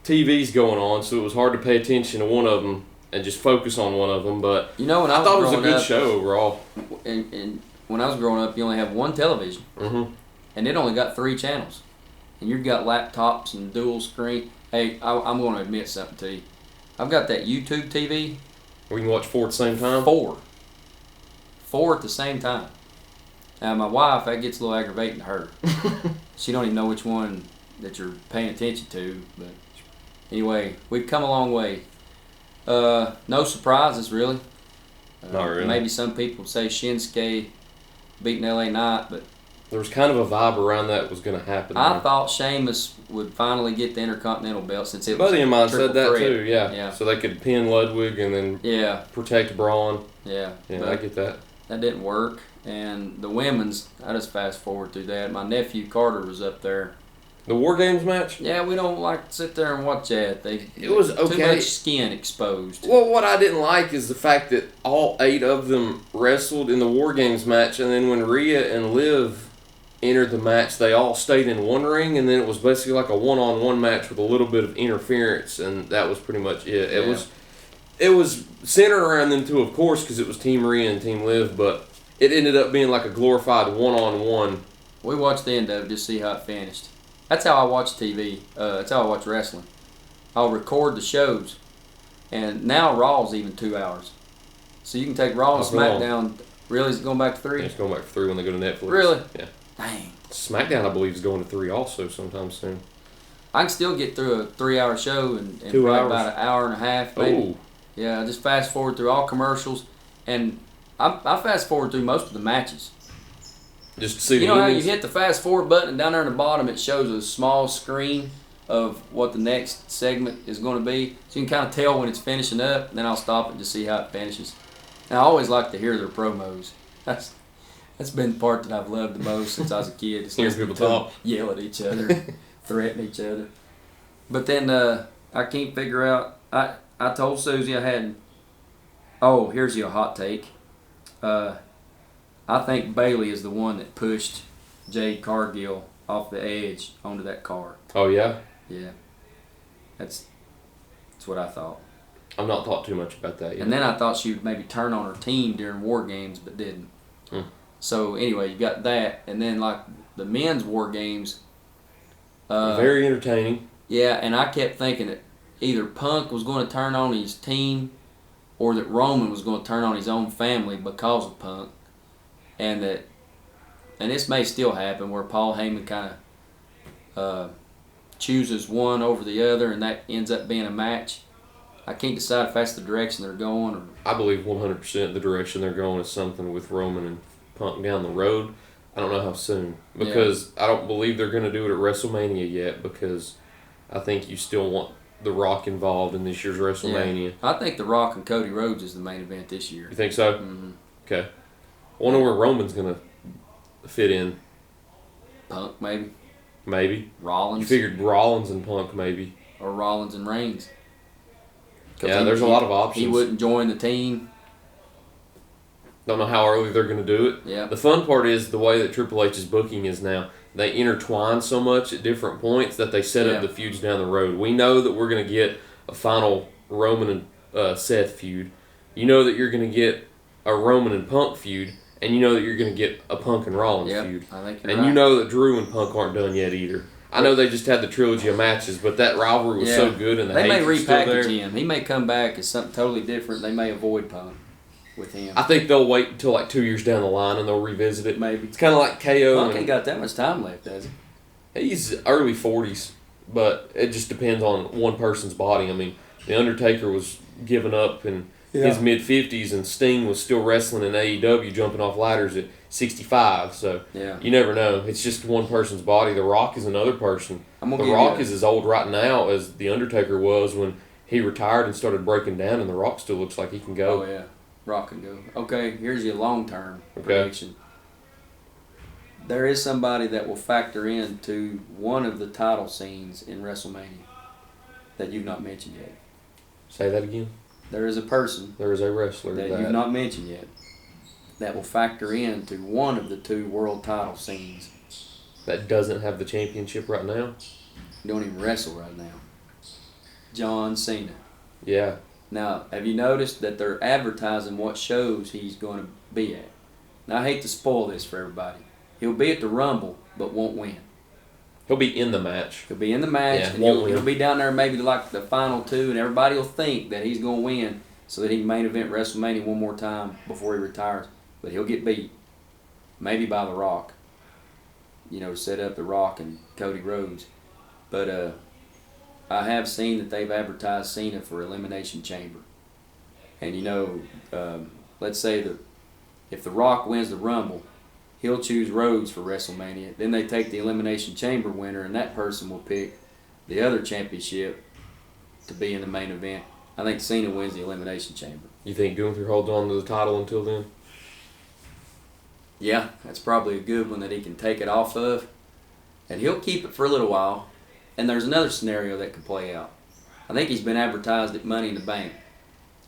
TVs going on, so it was hard to pay attention to one of them and just focus on one of them. But You know, when I I thought it was was a growing good up, show overall. and when I was growing up, you only have one television, Mm-hmm. and it only got 3 channels. And you've got laptops and dual screen. Hey, I'm going to admit something to you. I've got that YouTube TV. We can watch 4 at the same time. 4 at the same time. Now my wife, that gets a little aggravating to her. She don't even know which one that you're paying attention to. But anyway, we've come a long way. No surprises really. Not really. Maybe some people say Shinsuke beating LA Knight, but There was kind of a vibe around that was going to happen. I thought Sheamus would finally get the Intercontinental belt since it was buddy of mine triple said that threat. too, yeah. Yeah. So they could pin Ludwig and then Yeah, protect Braun. yeah. Yeah, But I get that. that didn't work. And the women's, I just fast forward through that. My nephew Carter was up there. The War Games match? Yeah, we don't like to sit there and watch that. It was Too okay. much skin exposed. Well, what I didn't like is the fact that all 8 of them wrestled in the War Games match, and then when Rhea and Liv entered the match, they all stayed in one ring, and then it was basically like a one-on-one match with a little bit of interference, and that was pretty much it. Yeah. It was centered around them two, of course, because it was Team Rhea and Team Liv, but it ended up being like a glorified one-on-one. We watched the end of it just to see how it finished. That's how I watch TV. That's how I watch wrestling. I'll record the shows, and now Raw's even 2 hours. So you can take Raw and That's long. SmackDown. Really, is it going back to 3? It's going back to 3 when they go to Netflix. Really? Yeah. Dang. SmackDown, I believe, is going to 3 also sometime soon. I can still get through a 3-hour show in 2 probably hours. about an hour and a half, maybe. Oh, Yeah, I just fast forward through all commercials, and I fast forward through most of the matches. just to see You the know how you endings? hit the fast forward button, and down there in the bottom it shows a small screen of what the next segment is going to be, so you can kind of tell when it's finishing up. And then I'll stop it to see how it finishes. And I always like to hear their promos. That's been the part that I've loved the most since I was a kid. Just Hear listening people to them talk. yell at each other, threaten each other. But then I can't figure out. I told Susie I had. Oh, here's your hot take. I think Bailey is the one that pushed Jade Cargill off the edge onto that car. Oh, yeah? Yeah, that's what I thought. I've not thought too much about that yet. And then I thought she would maybe turn on her team during War Games, but didn't. Hmm. So anyway, you got that, and then like the men's War Games. Very entertaining. Yeah, and I kept thinking that either Punk was going to turn on his team, or that Roman was going to turn on his own family because of Punk, and this may still happen where Paul Heyman kind of chooses one over the other, and that ends up being a match. I can't decide if that's the direction they're going. Or I believe 100% the direction they're going is something with Roman and Punk down the road. I don't know how soon, because I don't believe they're going to do it at WrestleMania yet, because I think you still want The Rock involved in this year's WrestleMania. I think The Rock and Cody Rhodes is the main event this year. You think so? Mm-hmm. Okay. I wonder where Roman's going to fit in. Punk maybe, Maybe. Rollins, You figured Rollins and Punk maybe. or Rollins and Reigns. 'Cause Yeah, there's a lot of options. He wouldn't join the team. Don't know how early they're going to do it. Yeah. The fun part is the way that Triple H's booking is now. They intertwine so much at different points that they set up the feuds down the road. We know that we're going to get a final Roman and Seth feud. You know that you're going to get a Roman and Punk feud, and you know that you're going to get a Punk and Rollins feud. I think you're and right. you know that Drew and Punk aren't done yet either. I know they just had the trilogy of matches, but that rivalry was so good, and the they may hatred's still there. repackage him. He may come back as something totally different. They may avoid Punk with him. I think they'll wait until like 2 years down the line and they'll revisit it. Maybe. It's kind of like KO. Punk ain't got that much time left, does he? He's early 40s, but it just depends on one person's body. I mean, The Undertaker was giving up in his mid-50s, and Sting was still wrestling in AEW, jumping off ladders at 65. So you never know. It's just one person's body. The Rock is another person. The Rock is as old right now as The Undertaker was when he retired and started breaking down, and The Rock still looks like he can go. Oh, yeah. Rock can go. Okay, here's your long-term prediction. There is somebody that will factor into one of the title scenes in WrestleMania that you've not mentioned yet. Say that again. There is a person. There is a wrestler that you've not mentioned yet that will factor into one of the 2 world title scenes. That doesn't have the championship right now? Don't even wrestle right now. John Cena. Yeah. Now, have you noticed that they're advertising what shows he's going to be at? Now, I hate to spoil this for everybody. He'll be at the Rumble, but won't win. He'll be in the match. He'll be in the match, and he'll be down there maybe like the final 2, and everybody will think that he's going to win so that he can main event WrestleMania one more time before he retires. But he'll get beat, maybe by The Rock. You know, set up The Rock and Cody Rhodes. But I have seen that they've advertised Cena for Elimination Chamber. And, you know, let's say that if The Rock wins the Rumble, he'll choose Rhodes for WrestleMania. Then they take the Elimination Chamber winner, and that person will pick the other championship to be in the main event. I think Cena wins the Elimination Chamber. You think Gunther holds on to the title until then? Yeah, that's probably a good one that he can take it off of. And he'll keep it for a little while. And there's another scenario that could play out. I think he's been advertised at Money in the Bank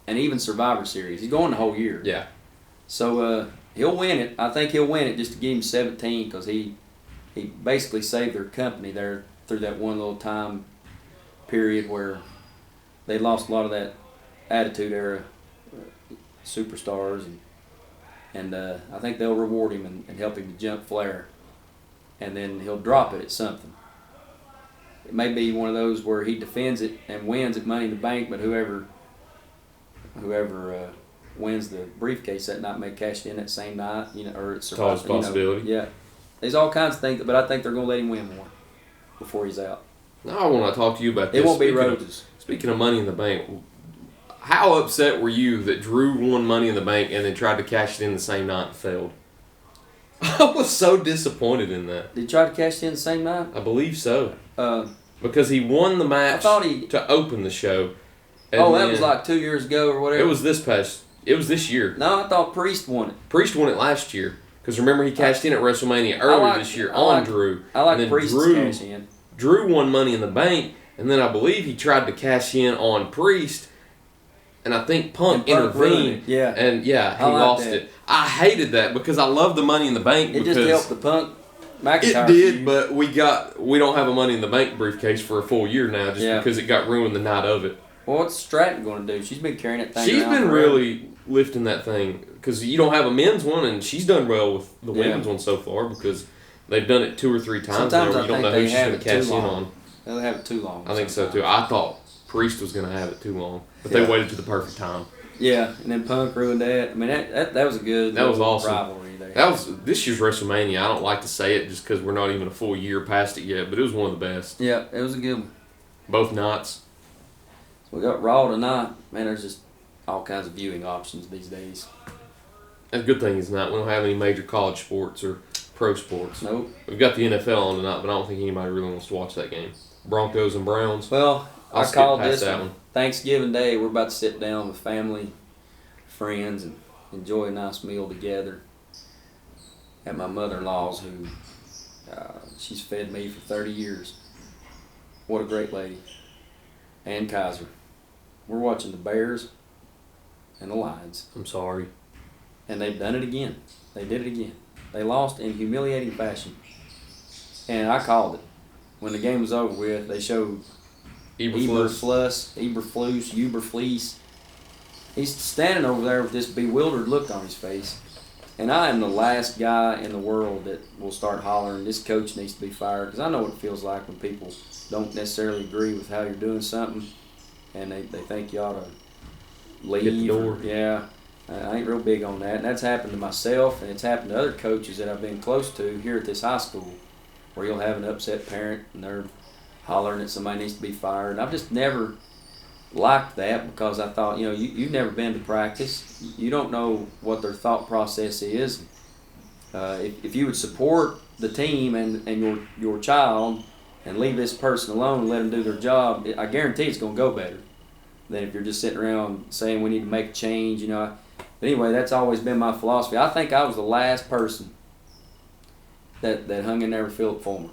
and even Survivor Series. He's going the whole year. Yeah. So he'll win it. I think he'll win it just to give him 17 because he basically saved their company there through that one little time period where they lost a lot of that Attitude Era superstars. And I think they'll reward him and help him to jump Flair. And then he'll drop it at something. It may be one of those where he defends it and wins at Money in the Bank, but whoever wins the briefcase that night may cash in that same night, you know, or it's always a possibility. Yeah, there's all kinds of things, but I think they're going to let him win more before he's out. Now I want to talk to you about this. It won't be Rhodes. Speaking of Money in the Bank, how upset were you that Drew won Money in the Bank and then tried to cash it in the same night and failed? I was so disappointed in that. Did he try to cash it in the same night? I believe so. Because he won the match to open the show. And that was like 2 years ago or whatever? It was this year. No, I thought Priest won it. Priest won it last year. Because remember, he cashed in at WrestleMania earlier this year on Drew. I like Priest's cash in. Drew won Money in the Bank, and then I believe he tried to cash in on Priest, and I think Punk intervened. Yeah. And he lost it. I hated that because I love the Money in the Bank. It just helped the Punk McIntyre. It did, but we don't have a Money in the Bank briefcase for a full year now just because it got ruined the night of it. Well, what's Stratton going to do? She's been carrying that thing. She's around been forever. really lifting that thing because you don't have a men's one, and she's done well with the women's one so far because they've done it 2 or 3 times. Sometimes now. You don't know who she's going to cash in on. They'll have it too long. I think so too. I thought Priest was going to have it too long, but they waited to the perfect time. Yeah, and then Punk ruined that. I mean, that was a good. That was awesome. Rivalry there. That was this year's WrestleMania. I don't like to say it just because we're not even a full year past it yet, but it was one of the best. Yeah, it was a good one. Both nights. So we got Raw tonight. Man, there's just all kinds of viewing options these days. The good thing is not we don't have any major college sports or pro sports. Nope. We've got the NFL on tonight, but I don't think anybody really wants to watch that game. Broncos and Browns. Well, I'll I called skip past this that one. Thanksgiving Day. We're about to sit down with family, friends, and enjoy a nice meal together at my mother-in-law's, who she's fed me for 30 years. What a great lady. Ann Kaiser. We're watching the Bears and the Lions. I'm sorry. And they've done it again. They did it again. They lost in humiliating fashion. And I called it. When the game was over with, they showed Eberflus. He's standing over there with this bewildered look on his face. And I am the last guy in the world that will start hollering, this coach needs to be fired. Because I know what it feels like when people don't necessarily agree with how you're doing something. And they think you ought to leave. Get the door. Yeah. I ain't real big on that. And that's happened to myself, and it's happened to other coaches that I've been close to here at this high school, where you'll have an upset parent and they're hollering that somebody needs to be fired. And I've just never liked that because I thought, you've never been to practice. You don't know what their thought process is. If you would support the team and your child and leave this person alone and let them do their job, I guarantee it's going to go better than if you're just sitting around saying we need to make a change, But anyway, that's always been my philosophy. I think I was the last person that hung in there with Philip Fulmer.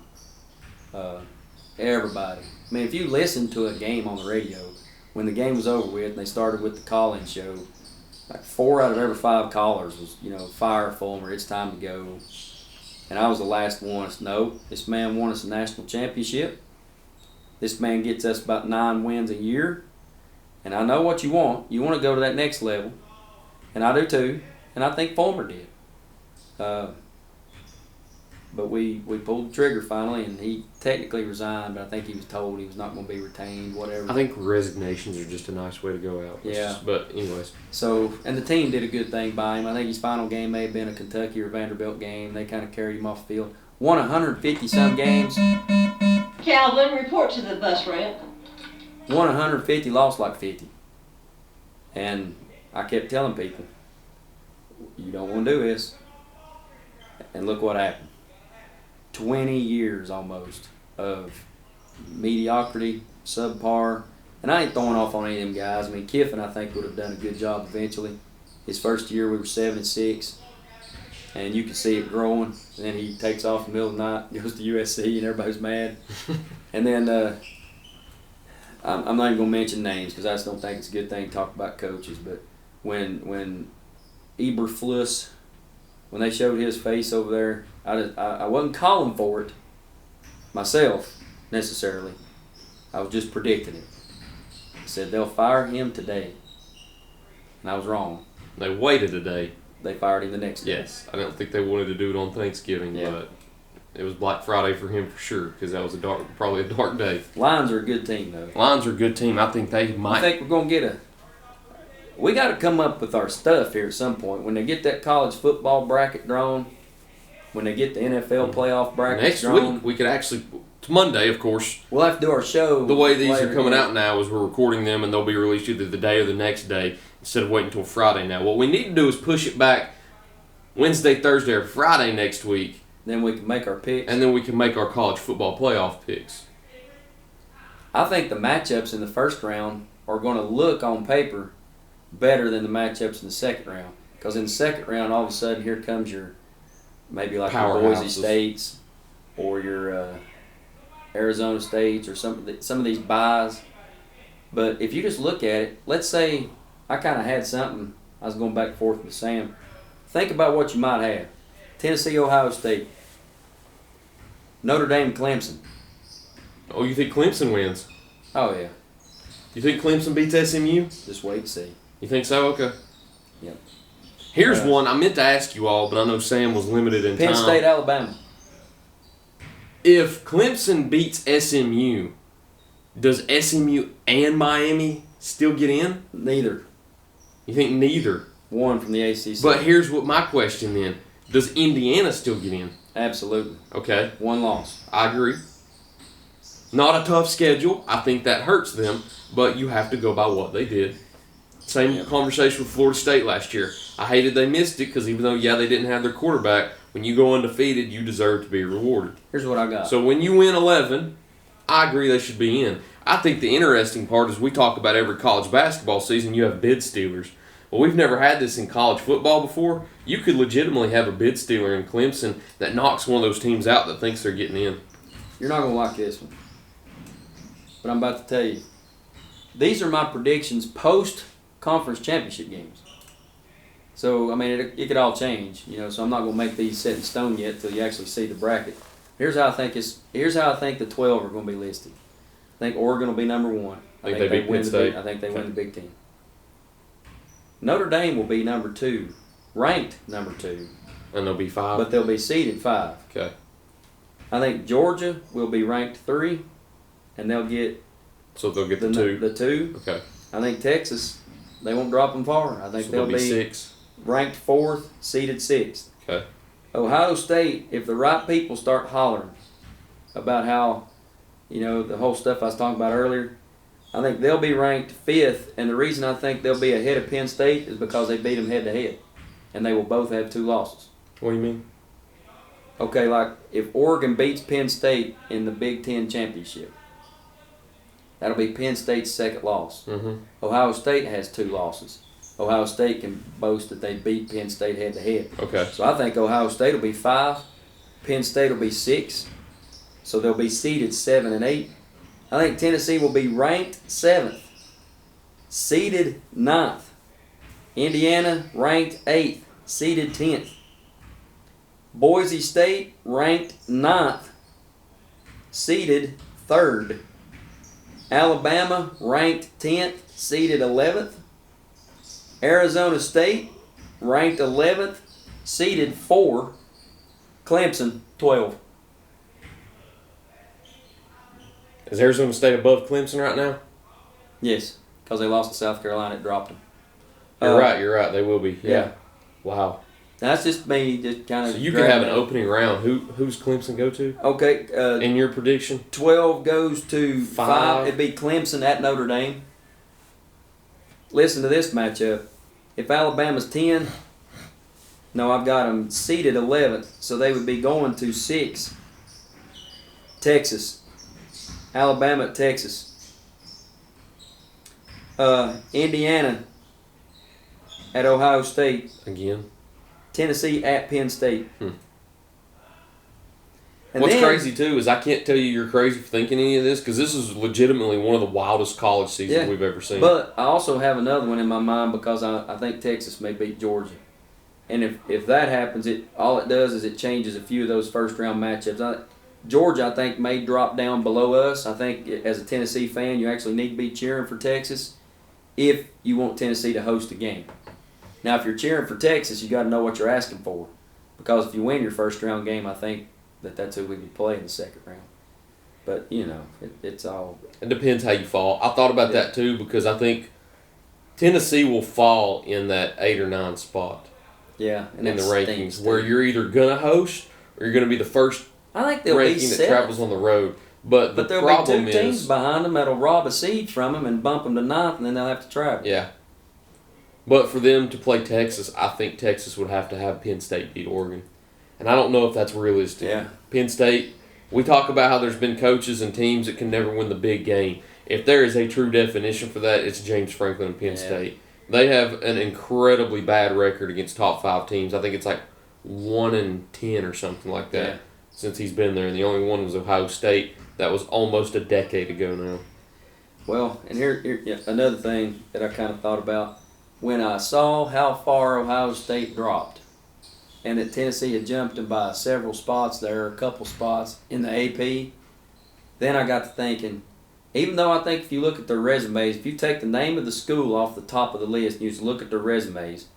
Everybody. I mean, if you listen to a game on the radio, when the game was over with and they started with the call-in show, like 4 out of every 5 callers was, fire Fulmer, it's time to go. And I was the last one. No, this man won us a national championship. This man gets us about 9 wins a year. And I know what you want. You want to go to that next level. And I do too. And I think Fulmer did. But we pulled the trigger finally, and he technically resigned, but I think he was told he was not going to be retained, whatever. I think resignations are just a nice way to go out. Yeah. But anyways. So, and the team did a good thing by him. I think his final game may have been a Kentucky or Vanderbilt game. They kind of carried him off the field. Won 150-some games. Calvin, report to the bus ramp. Won 150, lost like 50. And I kept telling people, you don't want to do this. And look what happened. 20 years almost of mediocrity, subpar. And I ain't throwing off on any of them guys. I mean, Kiffin, I think, would have done a good job eventually. His first year, we were 7-6. And you can see it growing. And then he takes off in the middle of the night, goes to USC, and everybody's mad. And then I'm not even going to mention names because I just don't think it's a good thing to talk about coaches. But when Eberflus, when they showed his face over there, I wasn't calling for it myself necessarily. I was just predicting it. I said they'll fire him today. And I was wrong. They waited a day. They fired him the next day. Yes. I don't think they wanted to do it on Thanksgiving, but it was Black Friday for him for sure because that was probably a dark day. Lions are a good team, though. Lions are a good team. I think they might. I think we're going to get we got to come up with our stuff here at some point. When they get that college football bracket drawn, when they get the NFL playoff bracket next drawn. week, we could actually, it's Monday, of course. We'll have to do our show. The way these are coming today. out now is we're recording them and they'll be released either the day or the next day instead of waiting until Friday now. What we need to do is push it back Wednesday, Thursday, or Friday next week. Then we can make our picks. And then we can make our college football playoff picks. I think the matchups in the first round are going to look on paper better than the matchups in the second round. Because in the second round, all of a sudden, here comes your maybe like your Boise States or your Arizona States or some of these buys. But if you just look at it, let's say I kind of had something. I was going back and forth with Sam. Think about what you might have. Tennessee, Ohio State. Notre Dame, Clemson. Oh, you think Clemson wins? Oh, yeah. You think Clemson beats SMU? Just wait and see. You think so? Okay. Yep. Here's one I meant to ask you all, but I know Sam was limited in Penn time. State, Alabama. If Clemson beats SMU, does SMU and Miami still get in? Neither. You think neither? One from the ACC. But here's what my question then. Does Indiana still get in? Absolutely. Okay. One loss. I agree. Not a tough schedule. I think that hurts them, but you have to go by what they did. Same conversation with Florida State last year. I hated they missed it because even though, they didn't have their quarterback, when you go undefeated, you deserve to be rewarded. Here's what I got. So when you win 11, I agree they should be in. I think the interesting part is we talk about every college basketball season, you have bid stealers. Well, we've never had this in college football before. You could legitimately have a bid stealer in Clemson that knocks one of those teams out that thinks they're getting in. You're not going to like this one. But I'm about to tell you. These are my predictions post-conference championship games. So, I mean, it could all change, you know, so I'm not going to make these set in stone yet until you actually see the bracket. Here's how I think the 12 are going to be listed. I think Oregon will be number 1. I think they beat Penn State. I think they win the Big Ten. Notre Dame will be number 2, ranked number 2. And they'll be 5. But they'll be seeded 5. Okay. I think Georgia will be ranked 3, and they'll get So they'll get the 2. The 2. Okay. I think Texas, they won't drop them far. I think So they'll be 6. ranked 4th, seeded 6th. Okay. Ohio State, if the right people start hollering about how, you know, the whole stuff I was talking about earlier, I think they'll be ranked 5th, and the reason I think they'll be ahead of Penn State is because they beat them head to head, and they will both have 2 losses. What do you mean? Okay, like if Oregon beats Penn State in the Big Ten championship, that'll be Penn State's 2nd loss. Mm-hmm. Ohio State has 2 losses. Ohio State can boast that they beat Penn State head to head. Okay. So I think Ohio State will be 5, Penn State will be 6, so they'll be seeded 7 and 8. I think Tennessee will be ranked 7th, seeded 9th. Indiana ranked 8th, seeded 10th. Boise State ranked 9th, seeded 3rd. Alabama ranked 10th, seeded 11th. Arizona State ranked 11th, seeded 4. Clemson 12. Is Arizona State above Clemson right now? Yes, because they lost to South Carolina. It dropped them. You're right. They will be. Yeah. Wow. That's just me, just kind of. So you could have an opening round. Who's Clemson go to? Okay. In your prediction? 12 goes to 5. 5. It'd be Clemson at Notre Dame. Listen to this matchup. If Alabama's 10, no, I've got them seeded 11th, so they would be going to 6. Texas. Alabama at Texas. Indiana at Ohio State. Again. Tennessee at Penn State. And What's then, crazy, too, is I can't tell you you're crazy for thinking any of this because this is legitimately one of the wildest college seasons we've ever seen. But I also have another one in my mind because I think Texas may beat Georgia. And if that happens, all it does is it changes a few of those first-round matchups. Georgia, I think, may drop down below us. I think as a Tennessee fan, you actually need to be cheering for Texas if you want Tennessee to host a game. Now, if you're cheering for Texas, you got to know what you're asking for. Because if you win your first-round game, I think that's who we could play in the second round. But, you know, it's all... It depends how you fall. I thought about that, too, because I think Tennessee will fall in that 8 or 9 spot. Yeah, and in the rankings, stinks, where you're either going to host or you're going to be the first I think they'll ranking be that travels on the road. But the there'll problem be 2 teams is, behind them that'll rob a seed from them and bump them to 9th, and then they'll have to travel. yeah. But for them to play Texas, I think Texas would have to have Penn State beat Oregon. And I don't know if that's realistic. Yeah. Penn State, we talk about how there's been coaches and teams that can never win the big game. If there is a true definition for that, it's James Franklin and Penn State. They have an incredibly bad record against top 5 teams. I think it's like 1-10 or something like that since he's been there. And the only one was Ohio State. That was almost a decade ago now. Well, and here another thing that I kind of thought about. When I saw how far Ohio State dropped and that Tennessee had jumped them by several spots there, a couple spots in the AP, then I got to thinking, even though I think if you look at their resumes, if you take the name of the school off the top of the list and you just look at their resumes,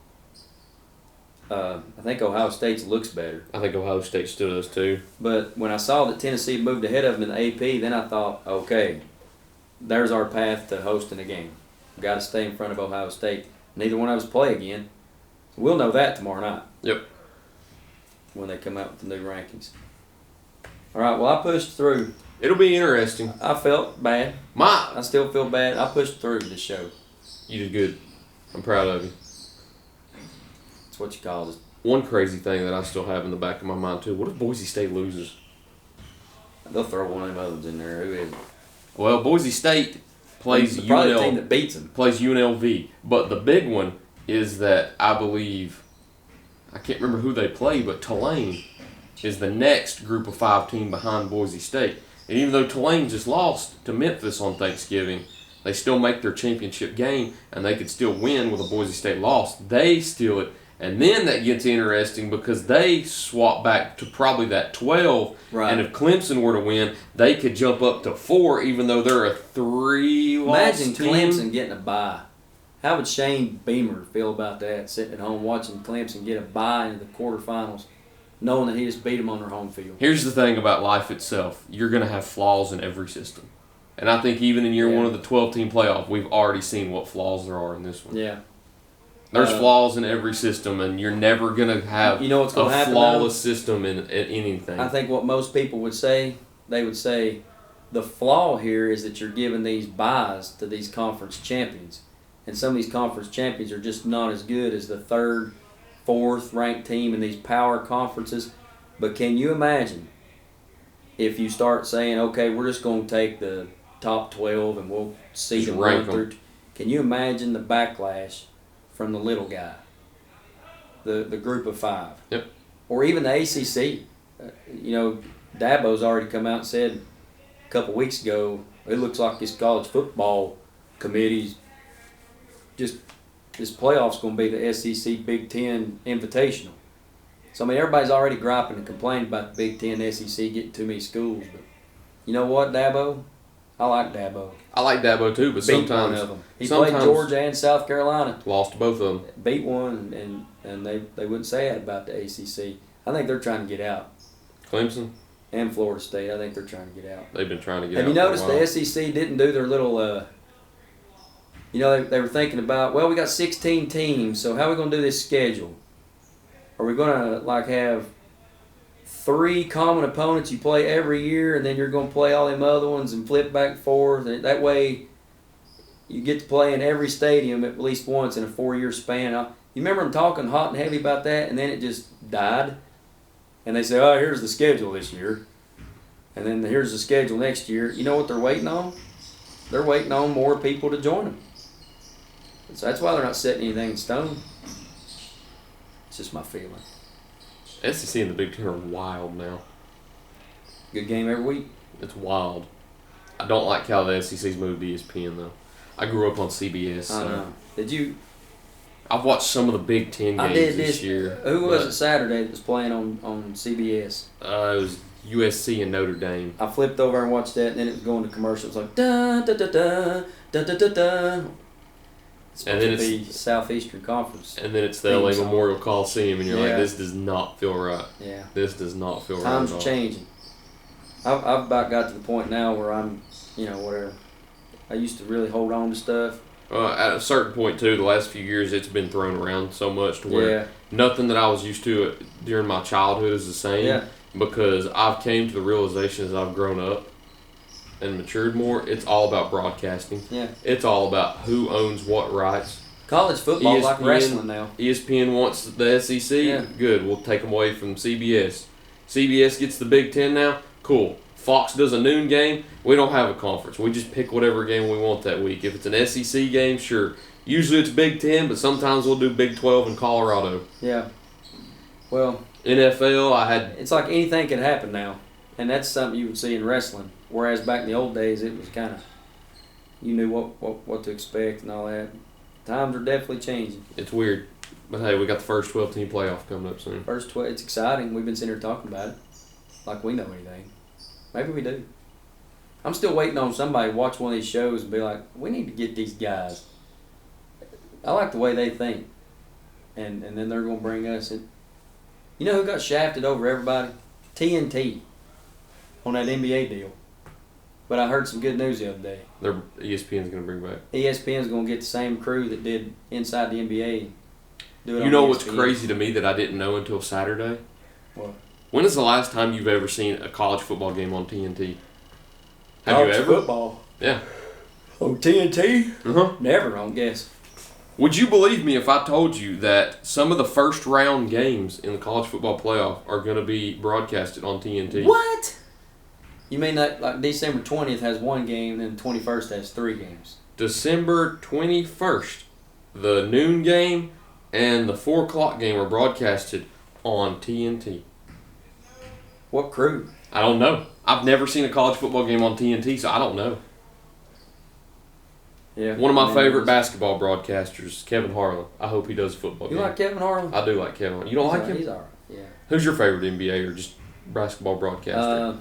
I think Ohio State's looks better. I think Ohio State still does too. But when I saw that Tennessee moved ahead of them in the AP, then I thought, okay, there's our path to hosting a game. We've got to stay in front of Ohio State. Neither one of us play again. We'll know that tomorrow night. Yep. When they come out with the new rankings. All right, well, I pushed through. It'll be interesting. I felt bad. I still feel bad. I pushed through this show. You did good. I'm proud of you. That's what you call it. One crazy thing that I still have in the back of my mind, too. What if Boise State loses? They'll throw one of them others in there. Who is it? Well, Boise State plays probably the team that beats them. Plays UNLV. But the big one is that I believe, I can't remember who they play, but Tulane is the next group of 5 team behind Boise State. And even though Tulane just lost to Memphis on Thanksgiving, they still make their championship game, and they could still win with a Boise State loss. They steal it, And then that gets interesting because they swap back to probably that 12. Right. And if Clemson were to win, they could jump up to 4, even though they're a 3-loss Imagine team. Clemson getting a bye. How would Shane Beamer feel about that, sitting at home watching Clemson get a bye into the quarterfinals, knowing that he just beat them on their home field? Here's the thing about life itself. You're going to have flaws in every system. And I think even in year one of the 12-team playoff, we've already seen what flaws there are in this one. Yeah. There's flaws in every system, and you're never going to have what's gonna a happen, flawless system in anything. I think what most people would say, they would say, the flaw here is that you're giving these buys to these conference champions. And some of these conference champions are just not as good as the 3rd, 4th ranked team in these power conferences. But can you imagine if you start saying, okay, we're just going to take the top 12 and we'll seed Just them rank 1 through. Can you imagine the backlash from the little guy, the group of 5? Yep. Or even the ACC. Dabo's already come out and said a couple weeks ago, it looks like this college football committee's this playoff's going to be the SEC Big Ten Invitational. So, I mean, everybody's already griping and complaining about the Big Ten SEC getting too many schools. But you know what, Dabo? I like Dabo. I like Dabo too, but Beat sometimes one of them. He played Georgia and South Carolina. Lost both of them. Beat one, and they wouldn't say that about the ACC. I think they're trying to get out. Clemson? And Florida State. I think they're trying to get out. They've been trying to get out. Have you noticed the SEC didn't do their little, they were thinking about, well, we got 16 teams, so how are we going to do this schedule? Are we going to, have 3 common opponents you play every year, and then you're going to play all them other ones and flip back and forth? And that way you get to play in every stadium at least once in a 4-year span. You remember them talking hot and heavy about that, and then it just died? And they say, oh, here's the schedule this year. And then here's the schedule next year. You know what they're waiting on? They're waiting on more people to join them. So that's why they're not setting anything in stone. It's just my feeling. SEC and the Big Ten are wild now. Good game every week. It's wild. I don't like how the SEC's moved to ESPN, though. I grew up on CBS. I know. Did you? I've watched some of the Big Ten games this year. Who was it Saturday that was playing on CBS? It was USC and Notre Dame. I flipped over and watched that, and then it was going to commercials like da da da da da da da da. And then it's the Southeastern Conference. And then it's the LA Memorial Coliseum, and you're like, this does not feel right. Yeah. This does not feel right. Times are changing. I've about got to the point now where I'm, whatever. I used to really hold on to stuff. At a certain point, too, the last few years, it's been thrown around so much to where nothing that I was used to during my childhood is the same. Yeah. Because I've came to the realization as I've grown up and matured more, it's all about broadcasting. Yeah. It's all about who owns what rights. College football like wrestling now. ESPN wants the SEC. Yeah. Good. We'll take them away from CBS. CBS gets the Big Ten now. Cool. Fox does a noon game. We don't have a conference. We just pick whatever game we want that week. If it's an SEC game, sure. Usually it's Big Ten, but sometimes we'll do Big 12 in Colorado. Yeah. Well, NFL, it's like anything can happen now, and that's something you would see in wrestling. Whereas back in the old days, it was kind of, you knew what to expect and all that. Times are definitely changing. It's weird, but hey, we got the first 12-team playoff coming up soon. First 12, it's exciting. We've been sitting here talking about it, like we know anything. Maybe we do. I'm still waiting on somebody to watch one of these shows and be like, we need to get these guys. I like the way they think, and then they're going to bring us in. You know who got shafted over everybody? TNT on that NBA deal. But I heard some good news the other day. ESPN's going to bring back. ESPN's going to get the same crew that did Inside the NBA. Do it you know what's crazy to me that I didn't know until Saturday? What? When is the last time you've ever seen a college football game on TNT? Have college you ever? Football? Yeah. On TNT? Uh-huh. Never, I don't guess. Would you believe me if I told you that some of the first round games in the college football playoff are going to be broadcasted on TNT? What? You mean that like December 20th has one game and the 21st has 3 games? December 21st, the noon game and the 4 o'clock game are broadcasted on TNT. What crew? I don't know. I've never seen a college football game on TNT, so I don't know. Yeah. One of my Man, favorite he's- basketball broadcasters, Kevin Harlan. I hope he does a football You game. like Kevin Harlan? I do like Kevin. You don't like him? He's all right. Yeah. Who's your favorite NBA or just basketball broadcaster?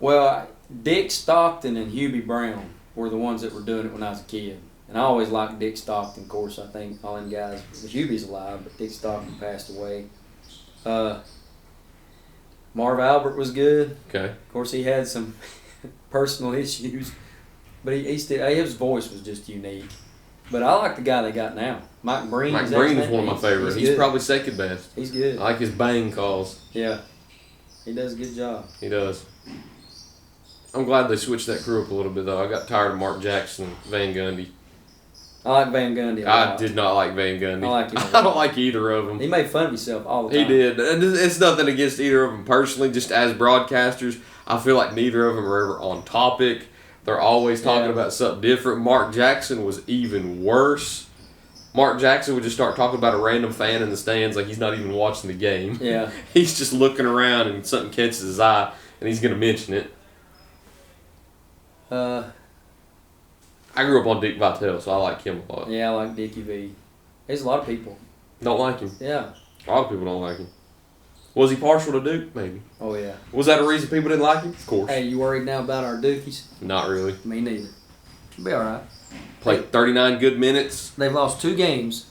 Well, Dick Stockton and Hubie Brown were the ones that were doing it when I was a kid. And I always liked Dick Stockton. Of course, I think all them guys, Hubie's alive, but Dick Stockton passed away. Marv Albert was good. Okay. Of course, he had some personal issues, but he still, his voice was just unique. But I like the guy they got now. Mike Breen. Mike Breen is one of my favorites. He's good. probably second best. He's good. I like his bang calls. Yeah. He does a good job. He does. I'm glad they switched that crew up a little bit, though. I got tired of Mark Jackson and Van Gundy. I like Van Gundy a I lot. did not like Van Gundy. I like him a I don't lot. like either of them. He made fun of himself all the He time. did. And it's nothing against either of them personally, just as broadcasters. I feel like neither of them are ever on topic. They're always talking Yeah. about something different. Mark Jackson was even worse. Mark Jackson would just start talking about a random fan in the stands like he's not even watching the game. Yeah. He's just looking around and something catches his eye and he's going to mention it. I grew up on Dick Vitale, so I like him a lot. Yeah, I like Dickie V. There's a lot of people. Don't like him. Yeah. A lot of people don't like him. Was he partial to Duke? Maybe. Oh, yeah. Was that a reason people didn't like him? Of course. Hey, you worried now about our Dukies? Not really. Me neither. We'll be all right. Played 39 good minutes. They've lost 2 games,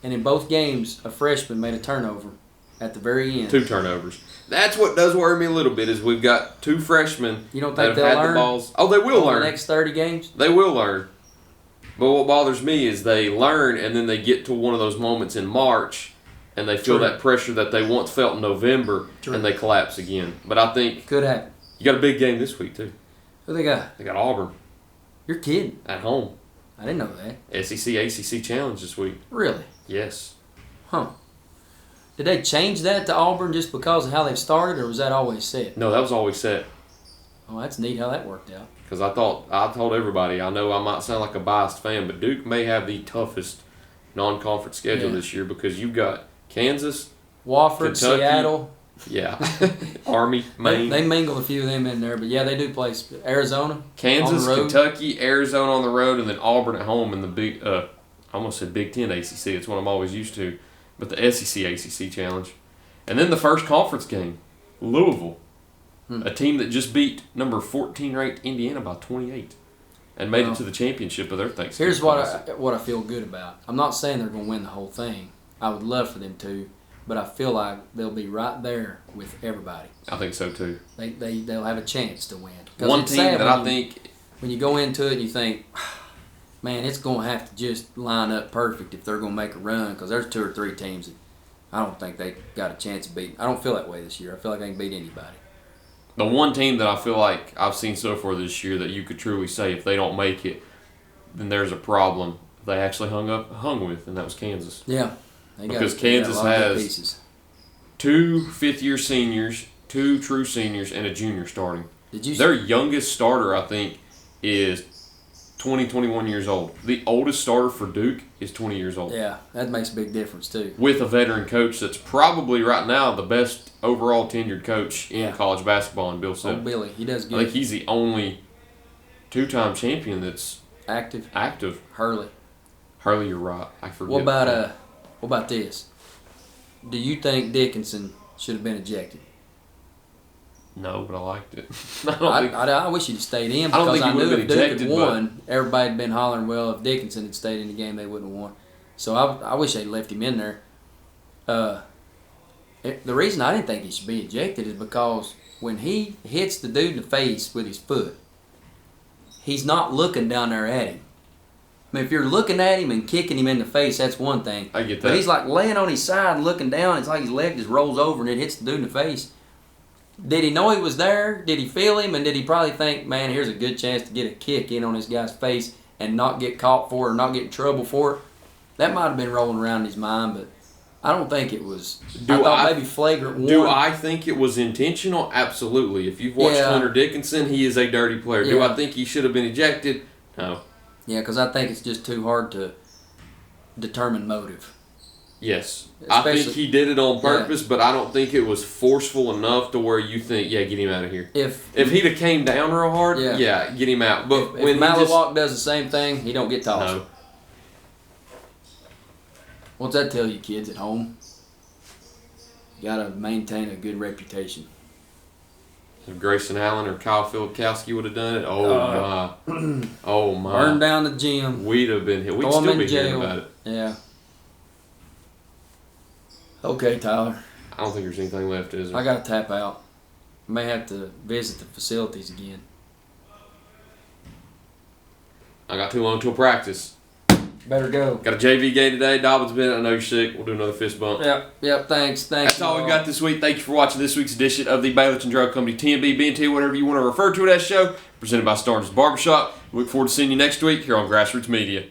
and in both games, a freshman made a turnover at the very end. 2 turnovers. That's what does worry me a little bit is we've got 2 freshmen You don't that think have had they'll learn? the balls. Oh, they will Over learn. the next 30 games? They will learn. But what bothers me is they learn and then they get to one of those moments in March and they feel True. that pressure that they once felt in November True. and they collapse again. But I think Could happen. you got a big game this week too. Who they got? They got Auburn You're kidding. at home. I didn't know that. SEC ACC Challenge this week. Really? Yes. Huh. Did they change that to Auburn just because of how they've started, or was that always set? No, that was always set. Oh, that's neat how that worked out. Because I told everybody, I know I might sound like a biased fan, but Duke may have the toughest non-conference schedule Yeah. this year because you've got Kansas, Wofford, Kentucky, Seattle. yeah, Army, Maine, They mingle a few of them in there, but yeah, they do play Arizona. Kansas, on the road. Kentucky, Arizona on the road, and then Auburn at home in the big, I almost said Big Ten ACC. It's what I'm always used to, but the SEC ACC Challenge. And then the first conference game, Louisville. A team that just beat number 14 ranked Indiana by 28 and made Well, it to the championship of their Thanksgiving. Here's what I feel good about. I'm not saying they're going to win the whole thing. I would love for them to, but I feel like they'll be right there with everybody. I think so too. They'll have a chance to win. 'Cause One it's team sad that when I think when you go into it and you think, man, it's going to have to just line up perfect if they're going to make a run, because there's 2 or 3 teams that I don't think they got a chance to beat. I don't feel that way this year. I feel like they can beat anybody. the one team that I feel like I've seen so far this year that you could truly say if they don't make it, then there's a problem they actually hung with, and that was Kansas. Yeah. Because they Kansas got a lot of good has- pieces. 2 fifth-year seniors, 2 true seniors, and a junior starting. Did you Their youngest starter, I think, is 21 years old. The oldest starter for Duke is 20 years old. Yeah, that makes a big difference too. With a veteran coach that's probably right now the best overall tenured coach in college basketball, and Bill Oh, Self. Billy, he does I good. think he's the only 2-time champion that's Active. active. Hurley. Hurley, you're right. I forget. What about this? Do you think Dickinson should have been ejected? No, but I liked it. I don't think. I wish he'd have stayed in, I don't because think I, he knew would've if been Duke had ejected, won, everybody had been hollering, well, if Dickinson had stayed in the game, they wouldn't have won. So I wish they'd left him in there. The reason I didn't think he should be ejected is because when he hits the dude in the face with his foot, he's not looking down there at him. I mean, if you're looking at him and kicking him in the face, that's one thing. I get that. But he's like laying on his side looking down. It's like his leg just rolls over and it hits the dude in the face. Did he know he was there? Did he feel him? And did he probably think, man, here's a good chance to get a kick in on this guy's face and not get caught for it or not get in trouble for it? That might have been rolling around in his mind, but I don't think it was. I thought maybe flagrant one. Do I think it was intentional? Absolutely. If you've watched Yeah. Hunter Dickinson, he is a dirty player. Do Yeah. I think he should have been ejected? No. Yeah, because I think it's just too hard to determine motive. Yes. I think he did it on purpose, but I don't think it was forceful enough to where you think, yeah, get him out of here. If he'd have came down real hard, yeah get him out. But if Maliwalk does the same thing, he don't get tossed. No. What's that tell you, kids at home? You gotta maintain a good reputation. If Grayson Allen or Kyle Filipkowski would have done it, oh my. Burn down the gym. We'd have been here. We'd still be hearing about it. Yeah. Okay, Tyler. I don't think there's anything left, is there? I gotta tap out. May have to visit the facilities again. I got too long till practice. Better go. Got a JV game today. Dobbin's been. I know you're sick. We'll do another fist bump. Yep. Thanks. That's all we've got this week. Thank you for watching this week's edition of the Baileyton Drug Company TMB, BNT, whatever you want to refer to it as show, presented by Starnes Barbershop. We look forward to seeing you next week here on Grassroots Media.